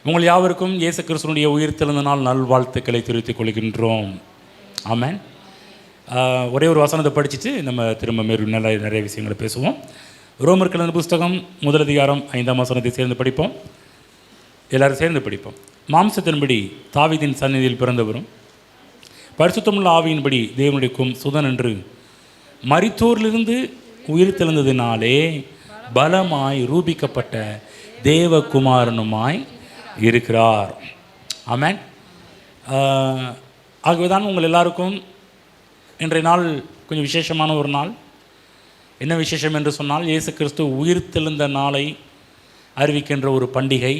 உங்கள் யாவருக்கும் இயேசு கிறிஸ்துவினுடைய உயிர்த்தெழுந்த நாள் நல்வாழ்த்துக்களை தெரிவித்துக் கொள்கின்றோம். ஆமென். ஒரே ஒரு வசனத்தை படிச்சுட்டு நம்ம திரும்ப நிறைய விஷயங்களை பேசுவோம். ரோமர்கள் எழுதின புஸ்தகம் 1 அதிகாரம் 5ஆம் வசனத்தை சேர்ந்து படிப்போம். எல்லோரும் சேர்ந்து படிப்போம். மாம்சத்தின்படி தாவீதின் சந்நிதியில் பிறந்தவரும் பரிசுத்தமுள்ள ஆவியின்படி தேவனுடைய சுதன் என்று மரித்தோரிலிருந்து உயிர்த்தெழுந்ததினாலே பலமாய் ரூபிக்கப்பட்ட தேவகுமாரனுமாய் இருக்கிறார். ஆமென். ஆகவேதான் உங்கள் எல்லாருக்கும் இன்றைய நாள் கொஞ்சம் விசேஷமான ஒரு நாள். என்ன விசேஷம் என்று சொன்னால், இயேசு கிறிஸ்து உயிர்த்தெழுந்த நாளை அறிவிக்கின்ற ஒரு பண்டிகை.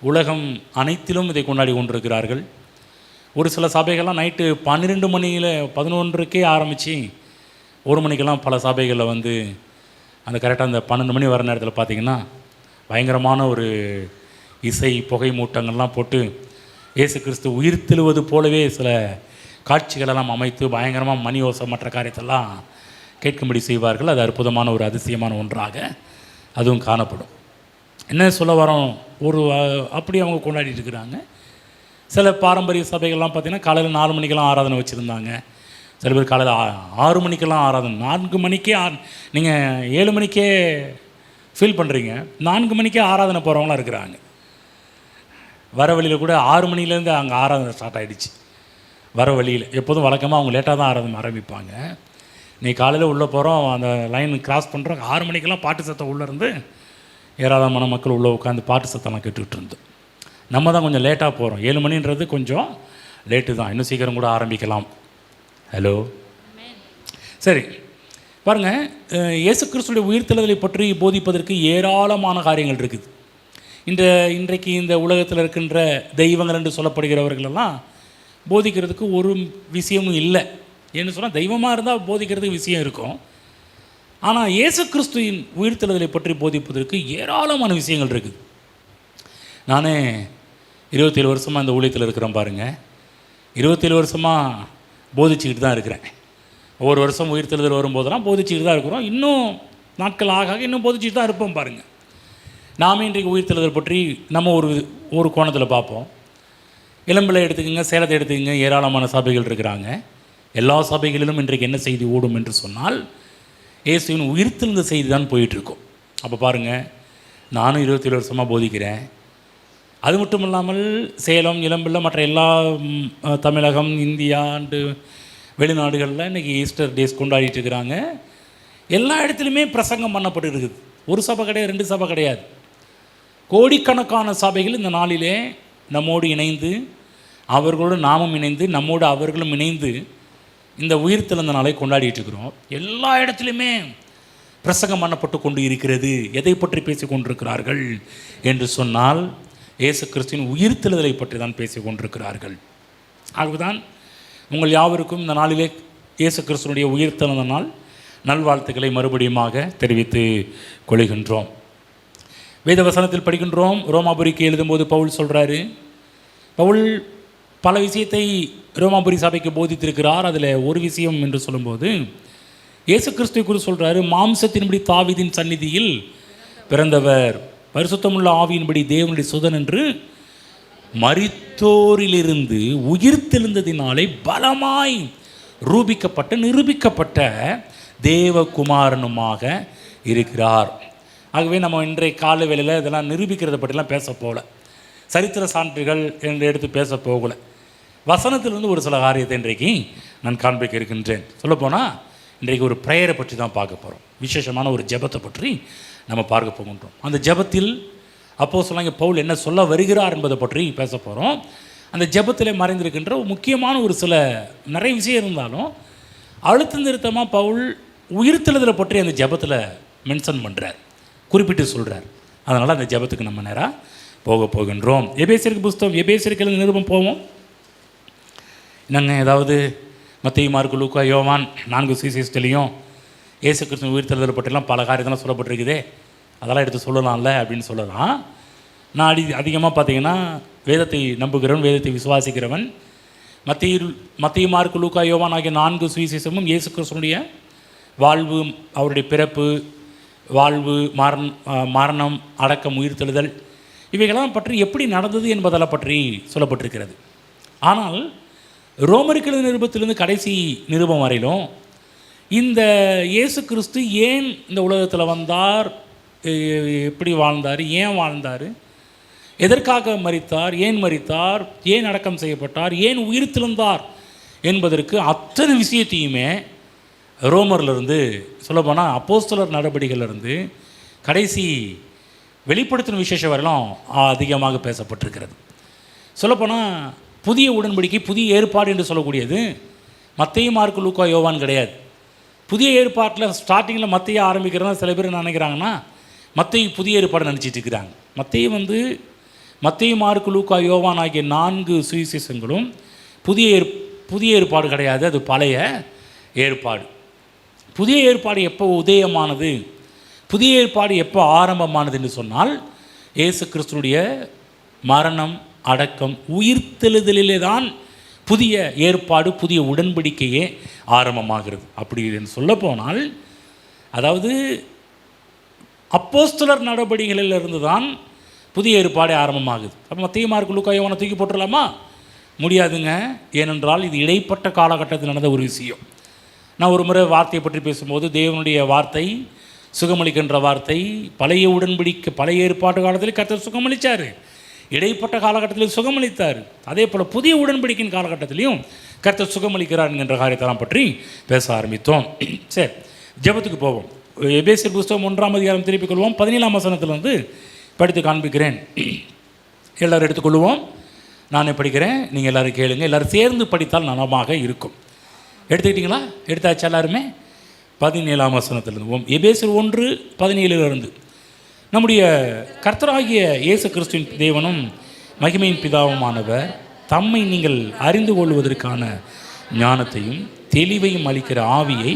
உலகம் அனைத்திலும் இதை கொண்டாடி கொண்டிருக்கிறார்கள். ஒரு சில சபைகள்லாம் நைட்டு 12 மணியில் 11க்கே ஆரம்பித்து 1 மணிக்கெல்லாம் பல சபைகளில் அந்த கரெக்டாக அந்த 12 மணி வர நேரத்தில் பார்த்திங்கன்னா பயங்கரமான ஒரு இசை புகை மூட்டங்கள்லாம் போட்டு இயேசு கிறிஸ்து உயிர்த்தெழுவது போலவே சில காட்சிகளெல்லாம் அமைத்து பயங்கரமாக மணி ஓசை மற்ற காரியத்தெல்லாம் கேட்கும்படி செய்வார்கள். அது அற்புதமான ஒரு அதிசயமான ஒன்றாக அதுவும் காணப்படும். என்ன சொல்ல வரோம், அப்படி அவங்க கொண்டாடிட்டு இருக்கிறாங்க. சில பாரம்பரிய சபைகள்லாம் பார்த்திங்கன்னா காலையில் 4 மணிக்கெல்லாம் ஆராதனை வச்சுருந்தாங்க. சில பேர் காலையில் 6 மணிக்கெல்லாம் ஆராதனை, 4 மணிக்கே நீங்கள் 7 மணிக்கே ஃபீல் பண்ணுறீங்க, 4 மணிக்கே ஆராதனை போகிறவங்களாம் இருக்கிறாங்க. வர வழியில் கூட 6 மணிலேருந்து அங்கே ஆராதனை ஸ்டார்ட் ஆகிடுச்சு. வர வழியில் எப்போதும் வழக்கமாக அவங்க லேட்டாக தான் ஆராதனை ஆரம்பிப்பாங்க. நீ காலையில் உள்ளே போகிறோம், அந்த லைன் கிராஸ் பண்ணுறோம், 6 மணிக்கெல்லாம் பாட்டு சத்தம் உள்ளேருந்து ஏராளமான மக்கள் உள்ளே உட்காந்து பாட்டு சத்தம்லாம் கேட்டுக்கிட்டு இருந்தோம். நம்ம தான் கொஞ்சம் லேட்டாக போகிறோம். 7 மணின்றது கொஞ்சம் லேட்டு தான், இன்னும் சீக்கிரம் கூட ஆரம்பிக்கலாம். ஹலோ, சரி பாருங்கள். இயேசு கிறிஸ்துடைய உயிர்த்தெழுதலை பற்றி போதிப்பதற்கு ஏராளமான காரியங்கள் இருக்குது. இன்றைக்கு இந்த உலகத்தில் இருக்கின்ற தெய்வங்கள் என்று சொல்லப்படுகிறவர்களெல்லாம் போதிக்கிறதுக்கு ஒரு விஷயமும் இல்லை. ஏன்னு சொன்னால், தெய்வமாக இருந்தால் போதிக்கிறதுக்கு விஷயம் இருக்கும். ஆனால் இயேசு கிறிஸ்துவின் உயிர்த்தெழுதலை பற்றி போதிப்பதற்கு ஏராளமான விஷயங்கள் இருக்குது. நானே 27 வருஷமாக இந்த ஊழியத்தில் இருக்கிறேன் பாருங்கள். 27 வருஷமாக போதிச்சுக்கிட்டு தான் இருக்கிறேன். ஒவ்வொரு வருஷம் உயிர்த்தெழுதல் வரும்போதெல்லாம் போதிச்சுக்கிட்டு தான் இருக்கிறோம். இன்னும் நாட்கள் ஆக இன்னும் போதிச்சுட்டு தான் இருப்போம் பாருங்கள். நாமே இன்றைக்கு உயிர்த்தெழுதல் பற்றி நம்ம ஒரு கோணத்தில் பார்ப்போம். இளம்பிள்ளை எடுத்துக்கோங்க, சேலத்தை எடுத்துக்கோங்க, ஏராளமான சபைகள் இருக்கிறாங்க. எல்லா சபைகளிலும் இன்றைக்கு என்ன செய்தி ஓடும் என்று சொன்னால், இயேசுவின் உயிர்த்தெழுந்த செய்தி தான் போயிட்டுருக்கோம். அப்போ பாருங்கள், நானும் 27 வருஷமாக போதிக்கிறேன். அது மட்டும் இல்லாமல் சேலம், இளம்பிள்ளை, மற்ற எல்லா தமிழகம், இந்தியா அண்டு வெளிநாடுகளில் இன்றைக்கி ஈஸ்டர் டேஸ் கொண்டாடிட்டு இருக்கிறாங்க. எல்லா இடத்துலையுமே பிரசங்கம் பண்ணப்பட்டு இருக்குது. ஒரு சபை கிடையாது, 2 சபை கிடையாது, கோடிக்கணக்கான சபைகள் இந்த நாளிலே நம்மோடு இணைந்து, அவர்களோடு நாமும் இணைந்து, நம்மோடு அவர்களும் இணைந்து இந்த உயிர்த்தெழுந்த நாளை கொண்டாடிட்டு இருக்கிறோம். எல்லா இடத்துலையுமே பிரசங்கம் பண்ணப்பட்டு கொண்டு இருக்கிறது. எதை பற்றி பேசி கொண்டிருக்கிறார்கள் என்று சொன்னால், இயேசு கிறிஸ்துவின் உயிர்த்தெழுதலை பற்றி தான் பேசி கொண்டிருக்கிறார்கள். ஆகவேதான் உங்கள் யாவருக்கும் இந்த நாளிலே இயேசு கிறிஸ்துவனுடைய உயிர்த்தெழுந்த நாள் நல்வாழ்த்துக்களை மறுபடியுமாக தெரிவித்து கொள்கின்றோம். வேத வசனத்தில் படிக்கின்றோம். ரோமாபுரிக்கு எழுதும்போது பவுல் சொல்கிறாரு. பவுல் பல விஷயத்தை ரோமாபுரி சபைக்கு போதித்திருக்கிறார். அதில் ஒரு விஷயம் என்று சொல்லும்போது இயேசு கிறிஸ்துவை குறித்து சொல்கிறாரு. மாம்சத்தின்படி தாவீதின் சந்நிதியில் பிறந்தவர், பரிசுத்தமுள்ள ஆவியின்படி தேவனுடைய சுதன் என்று மரித்தோரிலிருந்து உயிர்த்தெழுந்ததினாலே பலமாய் ரூபிக்கப்பட்ட நிரூபிக்கப்பட்ட தேவகுமாரனுமாக இருக்கிறார். ஆகவே நம்ம இன்றைய கால வேளையில் இதெல்லாம் நிரூபிக்கிறத பற்றிலாம் பேச போகல, சரித்திர சான்றுகள் என்று எடுத்து பேச போகலை. வசனத்திலிருந்து ஒரு சில காரியத்தை இன்றைக்கு நான் காண்பிக்க இருக்கின்றேன். சொல்லப்போனால் இன்றைக்கு ஒரு ப்ரேயரை பற்றி தான் பார்க்க போகிறோம். விசேஷமான ஒரு ஜெபத்தை பற்றி நம்ம பார்க்க போகின்றோம். அந்த ஜெபத்தில் அப்போஸ்தலனாகிய பவுல் என்ன சொல்ல வருகிறார் என்பதை பற்றி பேச போகிறோம். அந்த ஜெபத்தில் மறைந்திருக்கின்ற முக்கியமான ஒரு சில நிறைய விஷயம் இருந்தாலும் அழுத்த நிறுத்தமாக பவுல் உயிர்த்தெழுதலை பற்றி அந்த ஜெபத்தில் மென்ஷன் பண்ணுறார், குறிப்பிட்டு சொல்கிறார். அதனால் அந்த ஜெபத்துக்கு நம்ம நேராக போகின்றோம். எபேசியருக்கு புஸ்தகம், எபேசியருக்கு எழுதின நிருபம் போவோம். என்னங்க, ஏதாவது மத்தேயு, மார்க்கு, லூக்கா, யோவான் 4 சுவிசேஷத்துலேயும் இயேசு கிறிஸ்துவின் உயிர்த்தெழுதலை பற்றிலாம் பல காரியத்தெல்லாம் சொல்லப்பட்டிருக்குதே, அதெல்லாம் எடுத்து சொல்லலாம்ல அப்படின்னு சொல்லலாம். நான் அதிகமாக பார்த்தீங்கன்னா வேதத்தை நம்புகிறவன், வேதத்தை விசுவாசிக்கிறவன். மத்தேயு, மார்க்கு, லூக்கா, யோவான் ஆகிய 4 சுவிசேஷமும் இயேசு கிறிஸ்துவினுடைய வாழ்வு, அவருடைய பிறப்பு, வாழ்வு, மரணம், அடக்கம், உயிர்த்தெழுதல், இவைகளெல்லாம் பற்றி எப்படி நடந்தது என்பதெல்லாம் பற்றி சொல்லப்பட்டிருக்கிறது. ஆனால் ரோமர்கள் நிருபத்திலிருந்து கடைசி நிருபம் வரையிலும் இந்த இயேசு கிறிஸ்து ஏன் இந்த உலகத்தில் வந்தார், எப்படி வாழ்ந்தார், ஏன் வாழ்ந்தார், எதற்காக மரித்தார், ஏன் அடக்கம் செய்யப்பட்டார், ஏன் உயிர் தெழுந்தார் என்பதற்கு அத்தனை விஷயத்தையுமே ரோமர்லேருந்து சொல்லப்போனால் அப்போஸ்தலர் நடவடிக்கையிலிருந்து கடைசி வெளிப்படுத்தின விசேஷம் வரையிலும் அதிகமாக பேசப்பட்டிருக்கிறது. சொல்லப்போனால் புதிய உடன்படிக்கை, புதிய ஏற்பாடு என்று சொல்லக்கூடியது மத்தேயு, மார்க்கு, லூக்கா, யோவான் கிடையாது. புதிய ஏற்பாட்டில் ஸ்டார்டிங்கில் மத்தேயு ஆரம்பிக்கிறதா சில பேர் நினைக்கிறாங்கன்னா மத்தேயு புதிய ஏற்பாடு நினச்சிட்டு இருக்கிறாங்க. மத்தேயு, மார்க்கு, லூக்கா, யோவான் ஆகிய 4 சுவிசேஷங்களும் புதிய ஏற்பாடு கிடையாது, அது பழைய ஏற்பாடு. புதிய ஏற்பாடு எப்போ உதயமானது, புதிய ஏற்பாடு எப்போ ஆரம்பமானது என்று சொன்னால் இயேசு கிறிஸ்துடைய மரணம், அடக்கம், உயிர்த்தெழுதலிலே தான் புதிய ஏற்பாடு, புதிய உடன்படிக்கையே ஆரம்பமாகிறது. அப்படி என்று சொல்லப்போனால் அதாவது அப்போஸ்தலர் நடவடிக்கைகளிலிருந்து தான் புதிய ஏற்பாடு ஆரம்பமாகுது. அப்போ மத்தேயு, மார்க்கு, லூக்கா, யோவானை தூக்கி போட்டுடலாமா? முடியாதுங்க. ஏனென்றால் இது இடைப்பட்ட காலகட்டத்தில் நடந்த ஒரு விஷயம். நான் ஒரு முறை வார்த்தையை பற்றி பேசும்போது தேவனுடைய வார்த்தை, சுகமளிக்கின்ற வார்த்தை, பழைய உடன்படிக்கை, பழைய ஏற்பாட்டு காலத்தில் கர்த்தர் சுகமளித்தார், இடைப்பட்ட காலகட்டத்தில் சுகமளித்தார். அதே போல் புதிய உடன்படிக்கையின் காலகட்டத்திலையும் கர்த்தர் சுகமளிக்கிறார் என்ற காரியத்தெல்லாம் பற்றி பேச ஆரம்பித்தோம். சரி, ஜெபத்துக்கு போவோம். எபேசியர் புஸ்தகம் 1ஆம் அதிகாரம் திருப்பிக் கொள்வோம். 17ஆம் வசனத்திலிருந்து படித்து காண்பிக்கிறேன். எல்லோரும் எடுத்துக்கொள்வோம். நானே படிக்கிறேன், நீங்கள் எல்லோரும் கேளுங்க. எல்லோரும் சேர்ந்து படித்தால் நலமாக இருக்கும். எடுத்துக்கிட்டிங்களா? எடுத்தாச்சு எல்லாருமே? 17ஆம் வசனத்திலிருந்து எபேசியர் 1:17 நம்முடைய கர்த்தராகிய இயேசு கிறிஸ்துவின் தேவனும் மகிமையின் பிதாவுமானவர் தம்மை நீங்கள் அறிந்து கொள்வதற்கான ஞானத்தையும் தெளிவையும் அளிக்கிற ஆவியை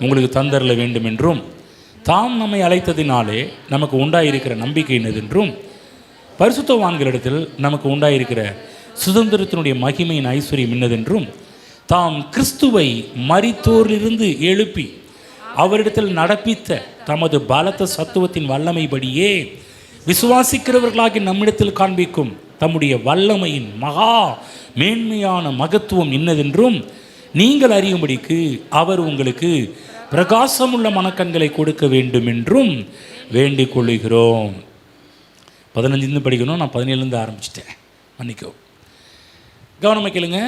உங்களுக்கு தந்தரல வேண்டும் என்றும், தாம் நம்மை அழைத்ததினாலே நமக்கு உண்டாயிருக்கிற நம்பிக்கை என்னதென்றும், பரிசுத்தவான்களிடத்தில் நமக்கு உண்டாயிருக்கிற சுதந்திரத்தினுடைய மகிமையின் ஐஸ்வர்யம் என்னதென்றும், தாம் கிறிஸ்துவை மரித்தோரிலிருந்து எழுப்பி அவரிடத்தில் நடப்பித்த தமது பலத்த சத்துவத்தின் வல்லமைப்படியே விசுவாசிக்கிறவர்களாகி நம்மிடத்தில் காண்பிக்கும் தம்முடைய வல்லமையின் மகா மேன்மையான மகத்துவம் என்னதென்றும் நீங்கள் அறியும்படிக்கு அவர் உங்களுக்கு பிரகாசமுள்ள மனக்கண்களை கொடுக்க வேண்டும் என்றும் வேண்டிக் கொள்ளுகிறோம். 15 படிக்கணும், நான் 17 ஆரம்பிச்சிட்டேன், மன்னிக்கோ. கவனமாக கேளுங்க.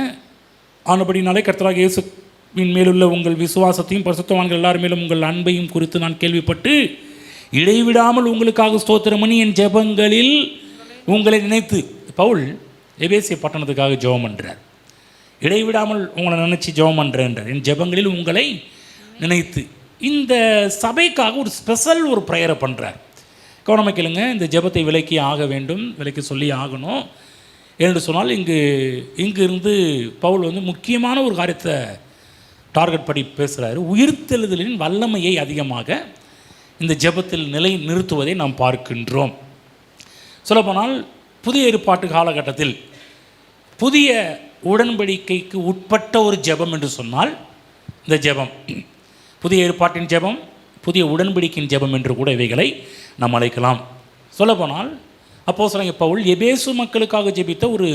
ஆனபடினாலே கர்த்தராகிய இயேசுவின் மேலுள்ள உங்கள் விசுவாசத்தையும் பரிசுத்தவான்கள் எல்லார் மேலும் உங்கள் அன்பையும் குறித்து நான் கேள்விப்பட்டு இடைவிடாமல் உங்களுக்காக ஸ்தோத்திரம் பண்ணி என் ஜெபங்களில் உங்களை நினைத்து, பவுல் எபேசிய பட்டணத்துக்காக ஜெபம் பண்ணுறார். இடைவிடாமல் உங்களை நினச்சி ஜெபம் பண்ணுறேன்றார். என் ஜெபங்களில் உங்களை நினைத்து இந்த சபைக்காக ஒரு ஸ்பெஷல் ஒரு ப்ரேயரை பண்ணுறார். கவனமாக கேளுங்க. இந்த ஜெபத்தை விலைக்கு ஆக வேண்டும், விலைக்கு சொல்லி ஆகணும். என்று சொன்னால் இங்கு இருந்து பவுல் முக்கியமான ஒரு காரியத்தை டார்கெட் படி பேசுகிறாரு. உயிர்த்தெழுதலின் வல்லமையை அதிகமாக இந்த ஜெபத்தில் நிலை நிறுத்துவதை நாம் பார்க்கின்றோம். சொல்லப்போனால் புதிய ஏற்பாட்டு காலகட்டத்தில் புதிய உடன்படிக்கைக்கு உட்பட்ட ஒரு ஜெபம் என்று சொன்னால் இந்த ஜெபம் புதிய ஏற்பாட்டின் ஜெபம், புதிய உடன்படிக்கையின் ஜெபம் என்று கூட இவைகளை நாம் அழைக்கலாம். சொல்லப்போனால் அப்போஸ்தலனாகிய பவுல் எபேசு மக்களுக்காக ஜெபித்த ஒரு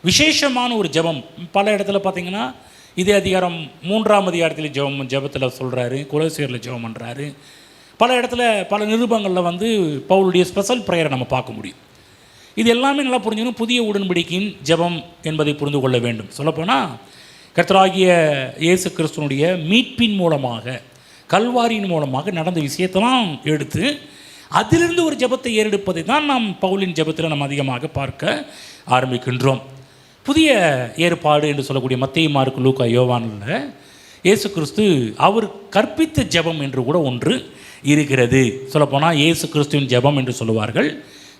விசேஷமான ஒரு ஜெபம் பல இடத்துல பார்த்திங்கன்னா, இதே அதிகாரம் 3ஆம் அதிகாரத்தில் ஜெபத்தில் சொல்கிறாரு, கொலோசியரில் ஜெபம் பண்ணுறாரு. பல இடத்துல பல நிருபங்களில் பவுலுடைய ஸ்பெஷல் ப்ரேயரை நம்ம பார்க்க முடியும். இது எல்லாமே நல்லா புரிஞ்சுக்கணும். புதிய உடன்படிக்கையின் ஜெபம் என்பதை புரிந்து கொள்ள வேண்டும். சொல்லப்போனால் கர்த்தராகிய இயேசு கிறிஸ்துவனுடைய மீட்பின் மூலமாக, கல்வாரியின் மூலமாக நடந்த விஷயத்தெல்லாம் எடுத்து அதிலிருந்து ஒரு ஜெபத்தை ஏறெடுப்பதை தான் நாம் பவுலின் ஜெபத்தில் நாம் அதிகமாக பார்க்க ஆரம்பிக்கின்றோம். புதிய ஏற்பாடு என்று சொல்லக்கூடிய மத்தேயு, மார்க்கு, லூக்கா, யோவானில் இயேசு கிறிஸ்து அவர் கற்பித்த ஜெபம் என்று கூட ஒன்று இருக்கிறது. சொல்லப்போனால் இயேசு கிறிஸ்துவின் ஜெபம் என்று சொல்லுவார்கள்,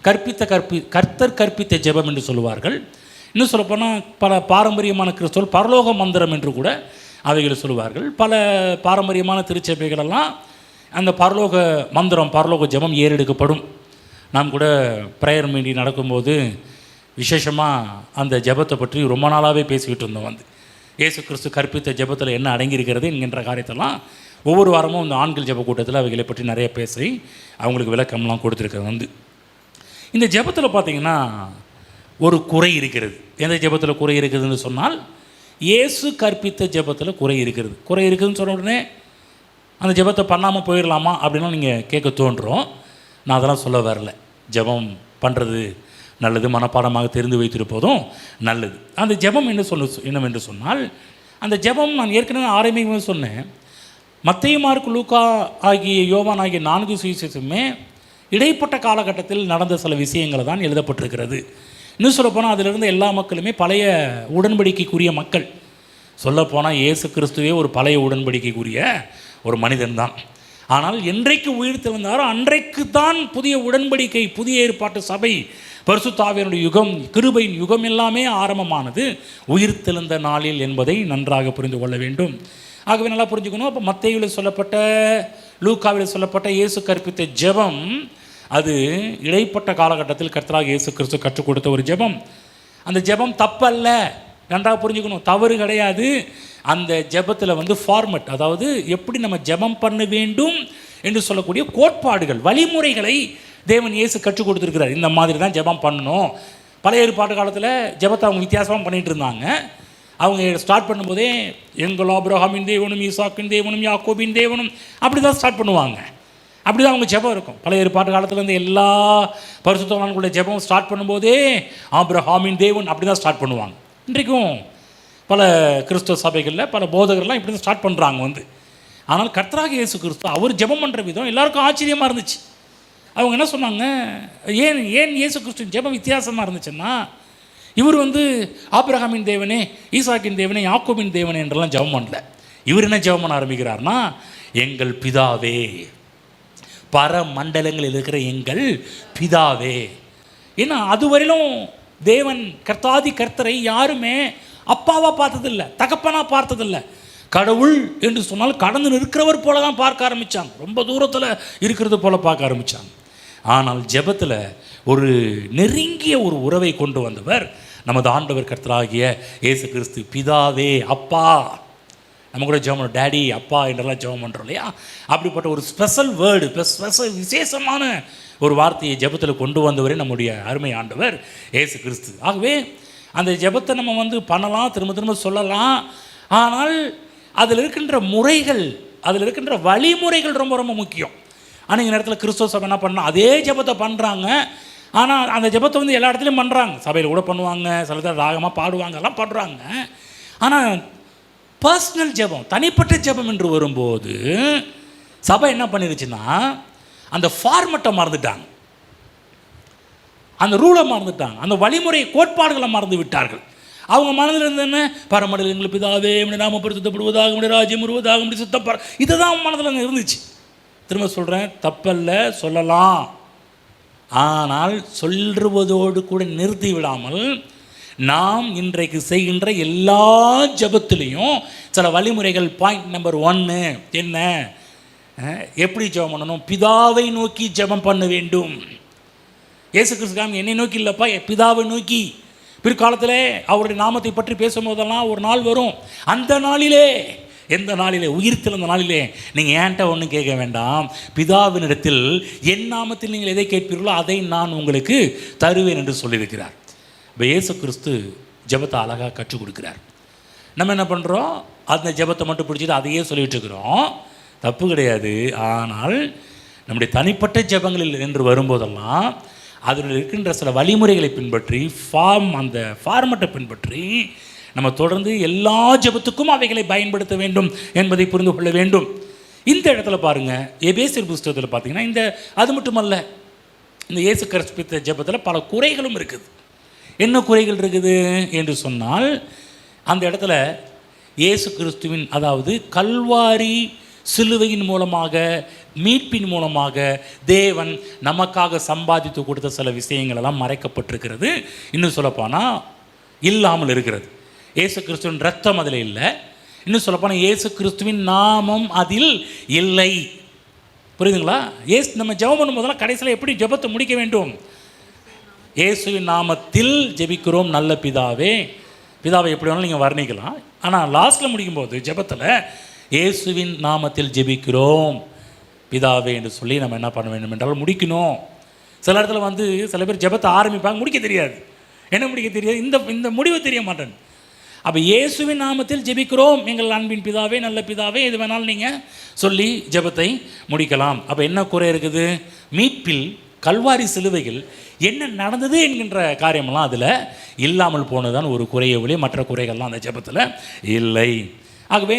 கர்த்தர் கற்பித்த ஜெபம் என்று சொல்லுவார்கள். இன்னும் சொல்லப்போனால் பல பாரம்பரியமான கிறிஸ்தவர்கள் பரலோக மந்திரம் என்று கூட அவைகளை சொல்லுவார்கள். பல பாரம்பரியமான திருச்சபைகளெல்லாம் அந்த பரலோக மந்திரம், பரலோக ஜெபம் ஏறெடுக்கப்படும். நாம் கூட ப்ரேயர் மீட்டிங் நடக்கும்போது விசேஷமாக அந்த ஜெபத்தை பற்றி ரொம்ப நாளாகவே பேசிக்கிட்டு இருந்தோம். இயேசு கிறிஸ்து கற்பித்த ஜெபத்தில் என்ன அடங்கியிருக்கிறது என்கின்ற காரியத்தெல்லாம் ஒவ்வொரு வாரமும் இந்த ஆண்கள் ஜெப கூட்டத்தில் அவைகளை பற்றி நிறைய பேசி அவங்களுக்கு விளக்கம்லாம் கொடுத்துருக்கிறது. இந்த ஜெபத்தில் பார்த்தீங்கன்னா ஒரு குறை இருக்கிறது. எந்த ஜெபத்தில் குறை இருக்குதுன்னு சொன்னால், இயேசு கற்பித்த ஜெபத்தில் குறை இருக்கிறது. குறை இருக்குதுன்னு சொன்ன உடனே அந்த ஜெபத்தை பண்ணாமல் போயிடலாமா அப்படின்லாம் நீங்கள் கேட்க தோன்றும். நான் அதெல்லாம் சொல்ல வரல. ஜெபம் பண்ணுறது நல்லது, மனப்பாடமாக தெரிந்து வைத்திருப்பதும் நல்லது. அந்த ஜெபம் என்னவென்று சொன்னால், அந்த ஜெபம் நான் ஏற்கனவே ஆரம்பிக்குமே சொன்னேன். மத்தேயு, மார்க்கு, லூக்கா ஆகிய யோவான் ஆகிய 4 சுவிசேஷமே இடைப்பட்ட காலகட்டத்தில் நடந்த சில விஷயங்களை தான் எழுதப்பட்டிருக்கிறது. இன்னும் சொல்லப்போனால் அதிலிருந்து எல்லா மக்களுமே பழைய உடன்படிக்கைக்குரிய மக்கள். சொல்லப்போனால் இயேசு கிறிஸ்துவே ஒரு பழைய உடன்படிக்கைக்குரிய ஒரு மனிதன்தான். ஆனால் என்றைக்கு உயிர்த்தெழுந்தாரோ அன்றைக்கு தான் புதிய உடன்படிக்கை, புதிய ஏற்பாட்டு சபை, பரிசுத்த ஆவியானுடைய யுகம், கிருபையின் யுகம் எல்லாமே ஆரம்பமானது உயிர்த்தெழுந்த நாளில் என்பதை நன்றாக புரிந்து கொள்ள வேண்டும். ஆகவே நல்லா புரிஞ்சுக்கணும். அப்போ மத்தேயுவில் சொல்லப்பட்ட, லூக்காவில் சொல்லப்பட்ட இயேசு கற்பித்த ஜெபம் அது இடைப்பட்ட காலகட்டத்தில் கர்த்தராக இயேசு கிறிஸ்து கற்றுக் கொடுத்த ஒரு ஜெபம். அந்த ஜெபம் தப்பல்ல, நன்றாக புரிஞ்சுக்கணும், தவறு கிடையாது. அந்த ஜெபத்தில் ஃபார்மெட், அதாவது எப்படி நம்ம ஜெபம் பண்ண வேண்டும் என்று சொல்லக்கூடிய கோட்பாடுகள், வழிமுறைகளை தேவன் இயேசு கற்றுக் கொடுத்துருக்கிறார். இந்த மாதிரி தான் ஜெபம் பண்ணணும். பழைய ஏற்பாட்டு காலத்தில் ஜெபத்தை அவங்க வித்தியாசமாக பண்ணிகிட்டு இருந்தாங்க. அவங்க ஸ்டார்ட் பண்ணும்போதே எங்கள் ஆபிரகாமின் தேவனும், ஈசாக்கின் தேவனும், யாக்கோபின் தேவனும், அப்படி தான் ஸ்டார்ட் பண்ணுவாங்க. அப்படி தான் அவங்க ஜெபம் இருக்கும். பழைய ஏற்பாட்டு காலத்தில் இருந்து எல்லா பரிசுத்தவான்களுடைய ஜெபம் ஸ்டார்ட் பண்ணும்போதே ஆபிரகாமின் தேவன் அப்படி தான் ஸ்டார்ட் பண்ணுவாங்க. இன்றைக்கும் பல கிறிஸ்துவ சபைகளில் பல போதகர்கள்லாம் இப்படி தான் ஸ்டார்ட் பண்ணுறாங்க. ஆனால் கர்த்தராகிய இயேசு கிறிஸ்து அவர் ஜெபம் பண்ணுற விதம் எல்லாருக்கும் ஆச்சரியமாக இருந்துச்சு. அவங்க என்ன சொன்னாங்க, ஏன் இயேசு கிறிஸ்து ஜெபம் வித்தியாசமாக இருந்துச்சுன்னா, இவர் ஆபிரகாமின் தேவனே, ஈசாக்கின் தேவனே, யாக்கோபின் தேவனே என்றெல்லாம் ஜெபம் பண்ணல. இவர் என்ன ஜெபம் பண்ண ஆரம்பிக்கிறார்னா, எங்கள் பிதாவே, பர மண்டலங்களில் இருக்கிற எங்கள் பிதாவே. ஏன்னா அதுவரையிலும் தேவன் கர்த்தாதி கர்த்தரை யாருமே அப்பாவாக பார்த்ததில்லை, தகப்பனாக பார்த்ததில்லை. கடவுள் என்று சொன்னால் கடந்து நிற்கிறவர் போல தான் பார்க்க ஆரம்பித்தாங்க, ரொம்ப தூரத்தில் இருக்கிறது போல பார்க்க ஆரம்பித்தாங்க. ஆனால் ஜெபத்தில் ஒரு நெருங்கிய ஒரு உறவை கொண்டு வந்தவர் நமது ஆண்டவர் கர்த்தராகிய இயேசு கிறிஸ்து. பிதாவே, அப்பா. நம்ம கூட ஜெபம் பண்ணுறோம், டேடி, அப்பா என்றெல்லாம் ஜெபம் பண்ணுறோம் இல்லையா? அப்படிப்பட்ட ஒரு ஸ்பெஷல் வேர்டு, விசேஷமான ஒரு வார்த்தையை ஜெபத்தில் கொண்டு வந்தவரே நம்முடைய அருமை ஆண்டவர் இயேசு கிறிஸ்து. ஆகவே அந்த ஜெபத்தை நம்ம பண்ணலாம், திரும்ப திரும்ப சொல்லலாம். ஆனால் அதில் இருக்கின்ற முறைகள், அதில் இருக்கின்ற வழிமுறைகள் ரொம்ப ரொம்ப முக்கியம். ஆனால் இந்த நேரத்தில் கிறிஸ்துவ சபை என்ன பண்ணால் அதே ஜெபத்தை பண்ணுறாங்க. ஆனால் அந்த ஜெபத்தை எல்லா இடத்துலையும் பண்ணுறாங்க. சபையில் கூட பண்ணுவாங்க, சில பேர் ராகமாக பாடுவாங்க, எல்லாம் பண்ணுறாங்க. ஆனால் பர்சனல் ஜெபம், தனிப்பட்ட ஜெபம் என்று வரும்போது சபை என்ன பண்ணிருச்சுன்னா, அந்த ஃபார்மெட்டை மறந்துட்டாங்க, அந்த ரூலை மறந்துட்டாங்க, அந்த வழிமுறை கோட்பாடுகளை மறந்து விட்டார்கள். அவங்க மனதில் இருந்து என்ன, பரமண்டல எங்கள் பிதாவே, நாம பரிசுத்தப்படுவதாக, ராஜ்யம் வருவதாக, சுத்தப்பட, இதுதான் மனதில் இருந்துச்சு. திரும்ப சொல்கிறேன், தப்பல்ல, சொல்லலாம். ஆனால் சொல்லுவதோடு கூட நிறுத்தி விடாமல் நாம் இன்றைக்கு செய்கின்ற எல்லா ஜெபத்திலையும் சில வழிமுறைகள். பாயிண்ட் நம்பர் 1 என்ன, எப்படி ஜெபம் பண்ணணும்? பிதாவை நோக்கி ஜெபம் பண்ண வேண்டும். இயேசு கிறிஸ்து என்னை நோக்கி இல்லைப்பா, பிதாவை நோக்கி. பிற்காலத்தில் அவருடைய நாமத்தை பற்றி பேசும்போதெல்லாம் ஒரு நாள் வரும், அந்த நாளிலே, எந்த நாளிலே? உயிர்த்தெழுந்த நாளிலே நீங்கள் ஏன்ட்ட ஒன்றும் கேட்க வேண்டாம், பிதாவினிடத்தில் என் நாமத்தில் நீங்கள் எதை கேட்பீர்களோ அதை நான் உங்களுக்கு தருவேன் என்று சொல்லியிருக்கிறார். இப்போ இயேசு கிறிஸ்து ஜெபத்தை அழகாக கற்றுக் கொடுக்குறார். நம்ம என்ன பண்ணுறோம், அந்த ஜெபத்தை மட்டும் பிடிச்சிட்டு அதையே சொல்லிகிட்டு இருக்கிறோம். தப்பு கிடையாது. ஆனால் நம்முடைய தனிப்பட்ட ஜெபங்களில் என்று வரும்போதெல்லாம் அதில் இருக்கின்ற சில வழிமுறைகளை பின்பற்றி, அந்த ஃபார்மெட்டை பின்பற்றி நம்ம தொடர்ந்து எல்லா ஜெபத்துக்கும் அவைகளை பயன்படுத்த வேண்டும் என்பதை புரிந்து கொள்ள வேண்டும். இந்த இடத்துல பாருங்கள், எபேசியர் புஸ்தகத்தில் பார்த்தீங்கன்னா அது மட்டுமல்ல, இந்த இயேசு கற்பித்த ஜெபத்தில் பல குறைகளும் இருக்குது. என்ன குறைகள் இருக்குது என்று சொன்னால், அந்த இடத்துல இயேசு கிறிஸ்துவின், அதாவது கல்வாரி சிலுவையின் மூலமாக, மீட்பின் மூலமாக தேவன் நமக்காக சம்பாதித்து கொடுத்த சில விஷயங்கள் எல்லாம் மறைக்கப்பட்டிருக்கிறது. இன்னும் சொல்லப்போனால் இல்லாமல் இருக்கிறது. இயேசு கிறிஸ்துவின் ரத்தம் அதில் இல்லை. இன்னும் சொல்லப்போனால் இயேசு கிறிஸ்துவின் நாமம் அதில் இல்லை. புரியுதுங்களா? நம்ம ஜெபம் பண்ணும்போதெல்லாம் கடைசியில் எப்படி ஜெபத்தை முடிக்க வேண்டும்? இயேசுவின் நாமத்தில் ஜெபிக்கிறோம் நல்ல பிதாவே. பிதாவை எப்படி வேணாலும் நீங்கள் வர்ணிக்கலாம். ஆனால் லாஸ்ட்டில் முடிக்கும்போது ஜெபத்தில் இயேசுவின் நாமத்தில் ஜெபிக்கிறோம் பிதாவே என்று சொல்லி நம்ம என்ன பண்ண வேண்டும் என்றால் முடிக்கணும். சில இடத்துல வந்து சில பேர் ஜெபத்தை ஆரம்பிப்பாங்க, முடிக்க தெரியாது. என்ன முடிக்க தெரியாது? இந்த முடிவு தெரிய மாட்டேன். அப்போ இயேசுவின் நாமத்தில் ஜெபிக்கிறோம் எங்கள் அன்பின் பிதாவே, நல்ல பிதாவே, எது வேணாலும் நீங்கள் சொல்லி ஜெபத்தை முடிக்கலாம். அப்போ என்ன குறை இருக்குது? மீட்பில் கல்வாரி சிலுவையில் என்ன நடந்தது என்கின்ற காரியமெல்லாம் அதில் இல்லாமல் போனதுதான் ஒரு குறையை ஒழிய மற்ற குறைகள்லாம் அந்த ஜெபத்தில் இல்லை. ஆகவே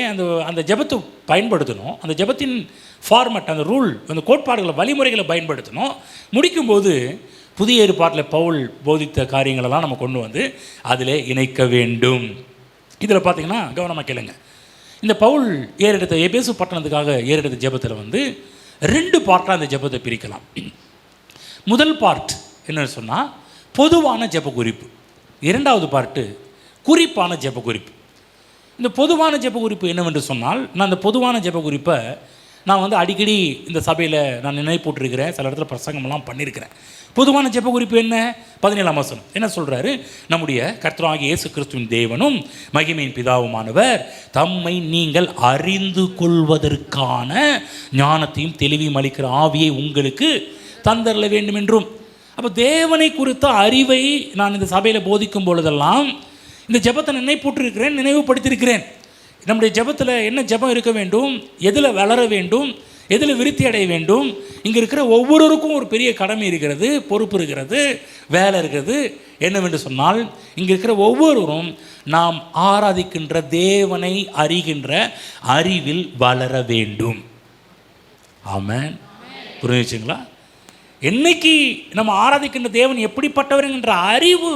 அந்த ஜெபத்தை பயன்படுத்தணும். அந்த ஜெபத்தின் ஃபார்மட், அந்த ரூல், அந்த கோட்பாடுகளை, வழிமுறைகளை பயன்படுத்தணும். முடிக்கும்போது புதிய ஏற்பாட்டில் பவுல் போதித்த காரியங்களெல்லாம் நம்ம கொண்டு வந்து அதில் இணைக்க வேண்டும். இதில் பார்த்தீங்கன்னா கவனமாக கேளுங்க. இந்த பவுல் ஏறெடுத்த எபேசு பட்டணத்துக்காக ஏறெடுத்த ஜெபத்தில் வந்து 2 பார்ட்டாக அந்த ஜெபத்தை பிரிக்கலாம். முதல் பார்ட் என்னன்னு சொன்னால் பொதுவான ஜெப குறிப்பு. 2வது பார்ட்டு குறிப்பான ஜெப குறிப்பு. இந்த பொதுவான ஜெப குறிப்பு என்னவென்று சொன்னால், நான் இந்த பொதுவான ஜெப குறிப்பை நான் வந்து அடிக்கடி இந்த சபையில் நான் நினைப்பூட்டிருக்கிறேன், சில இடத்துல பிரசங்கமெல்லாம் பண்ணியிருக்கிறேன். பொதுவான ஜெப குறிப்பு என்ன? 17ஆம் வசனம் என்ன சொல்கிறாரு? நம்முடைய கர்த்தராகிய இயேசு கிறிஸ்துவின் தேவனும் மகிமையின் பிதாவுமானவர் தம்மை நீங்கள் அறிந்து கொள்வதற்கான ஞானத்தையும் தெளிவையும் அளிக்கிற ஆவியை உங்களுக்கு தந்தரல வேண்டும் என்றும். அப்போ தேவனை குறித்த அறிவை நான் இந்த சபையில் போதிக்கும் பொழுதெல்லாம் இந்த ஜெபத்தை நினைப்பூட்டிருக்கிறேன், நினைவுபடுத்தியிருக்கிறேன். நம்முடைய ஜெபத்தில் என்ன ஜெபம் இருக்க வேண்டும், எதில் வளர வேண்டும், எதில் விருத்தி அடைய வேண்டும். இங்கே இருக்கிற ஒவ்வொருவருக்கும் ஒரு பெரிய கடமை இருக்கிறது, பொறுப்பு இருக்கிறது, வேலை இருக்கிறது. என்னவென்று சொன்னால், இங்கே இருக்கிற ஒவ்வொருவரும் நாம் ஆராதிக்கின்ற தேவனை அறிகின்ற அறிவில் வளர வேண்டும். ஆமென். புரிஞ்சுச்சுங்களா? என்னைக்கு நம்ம ஆராதிக்கின்ற தேவன் எப்படிப்பட்டவர் என்ற அறிவு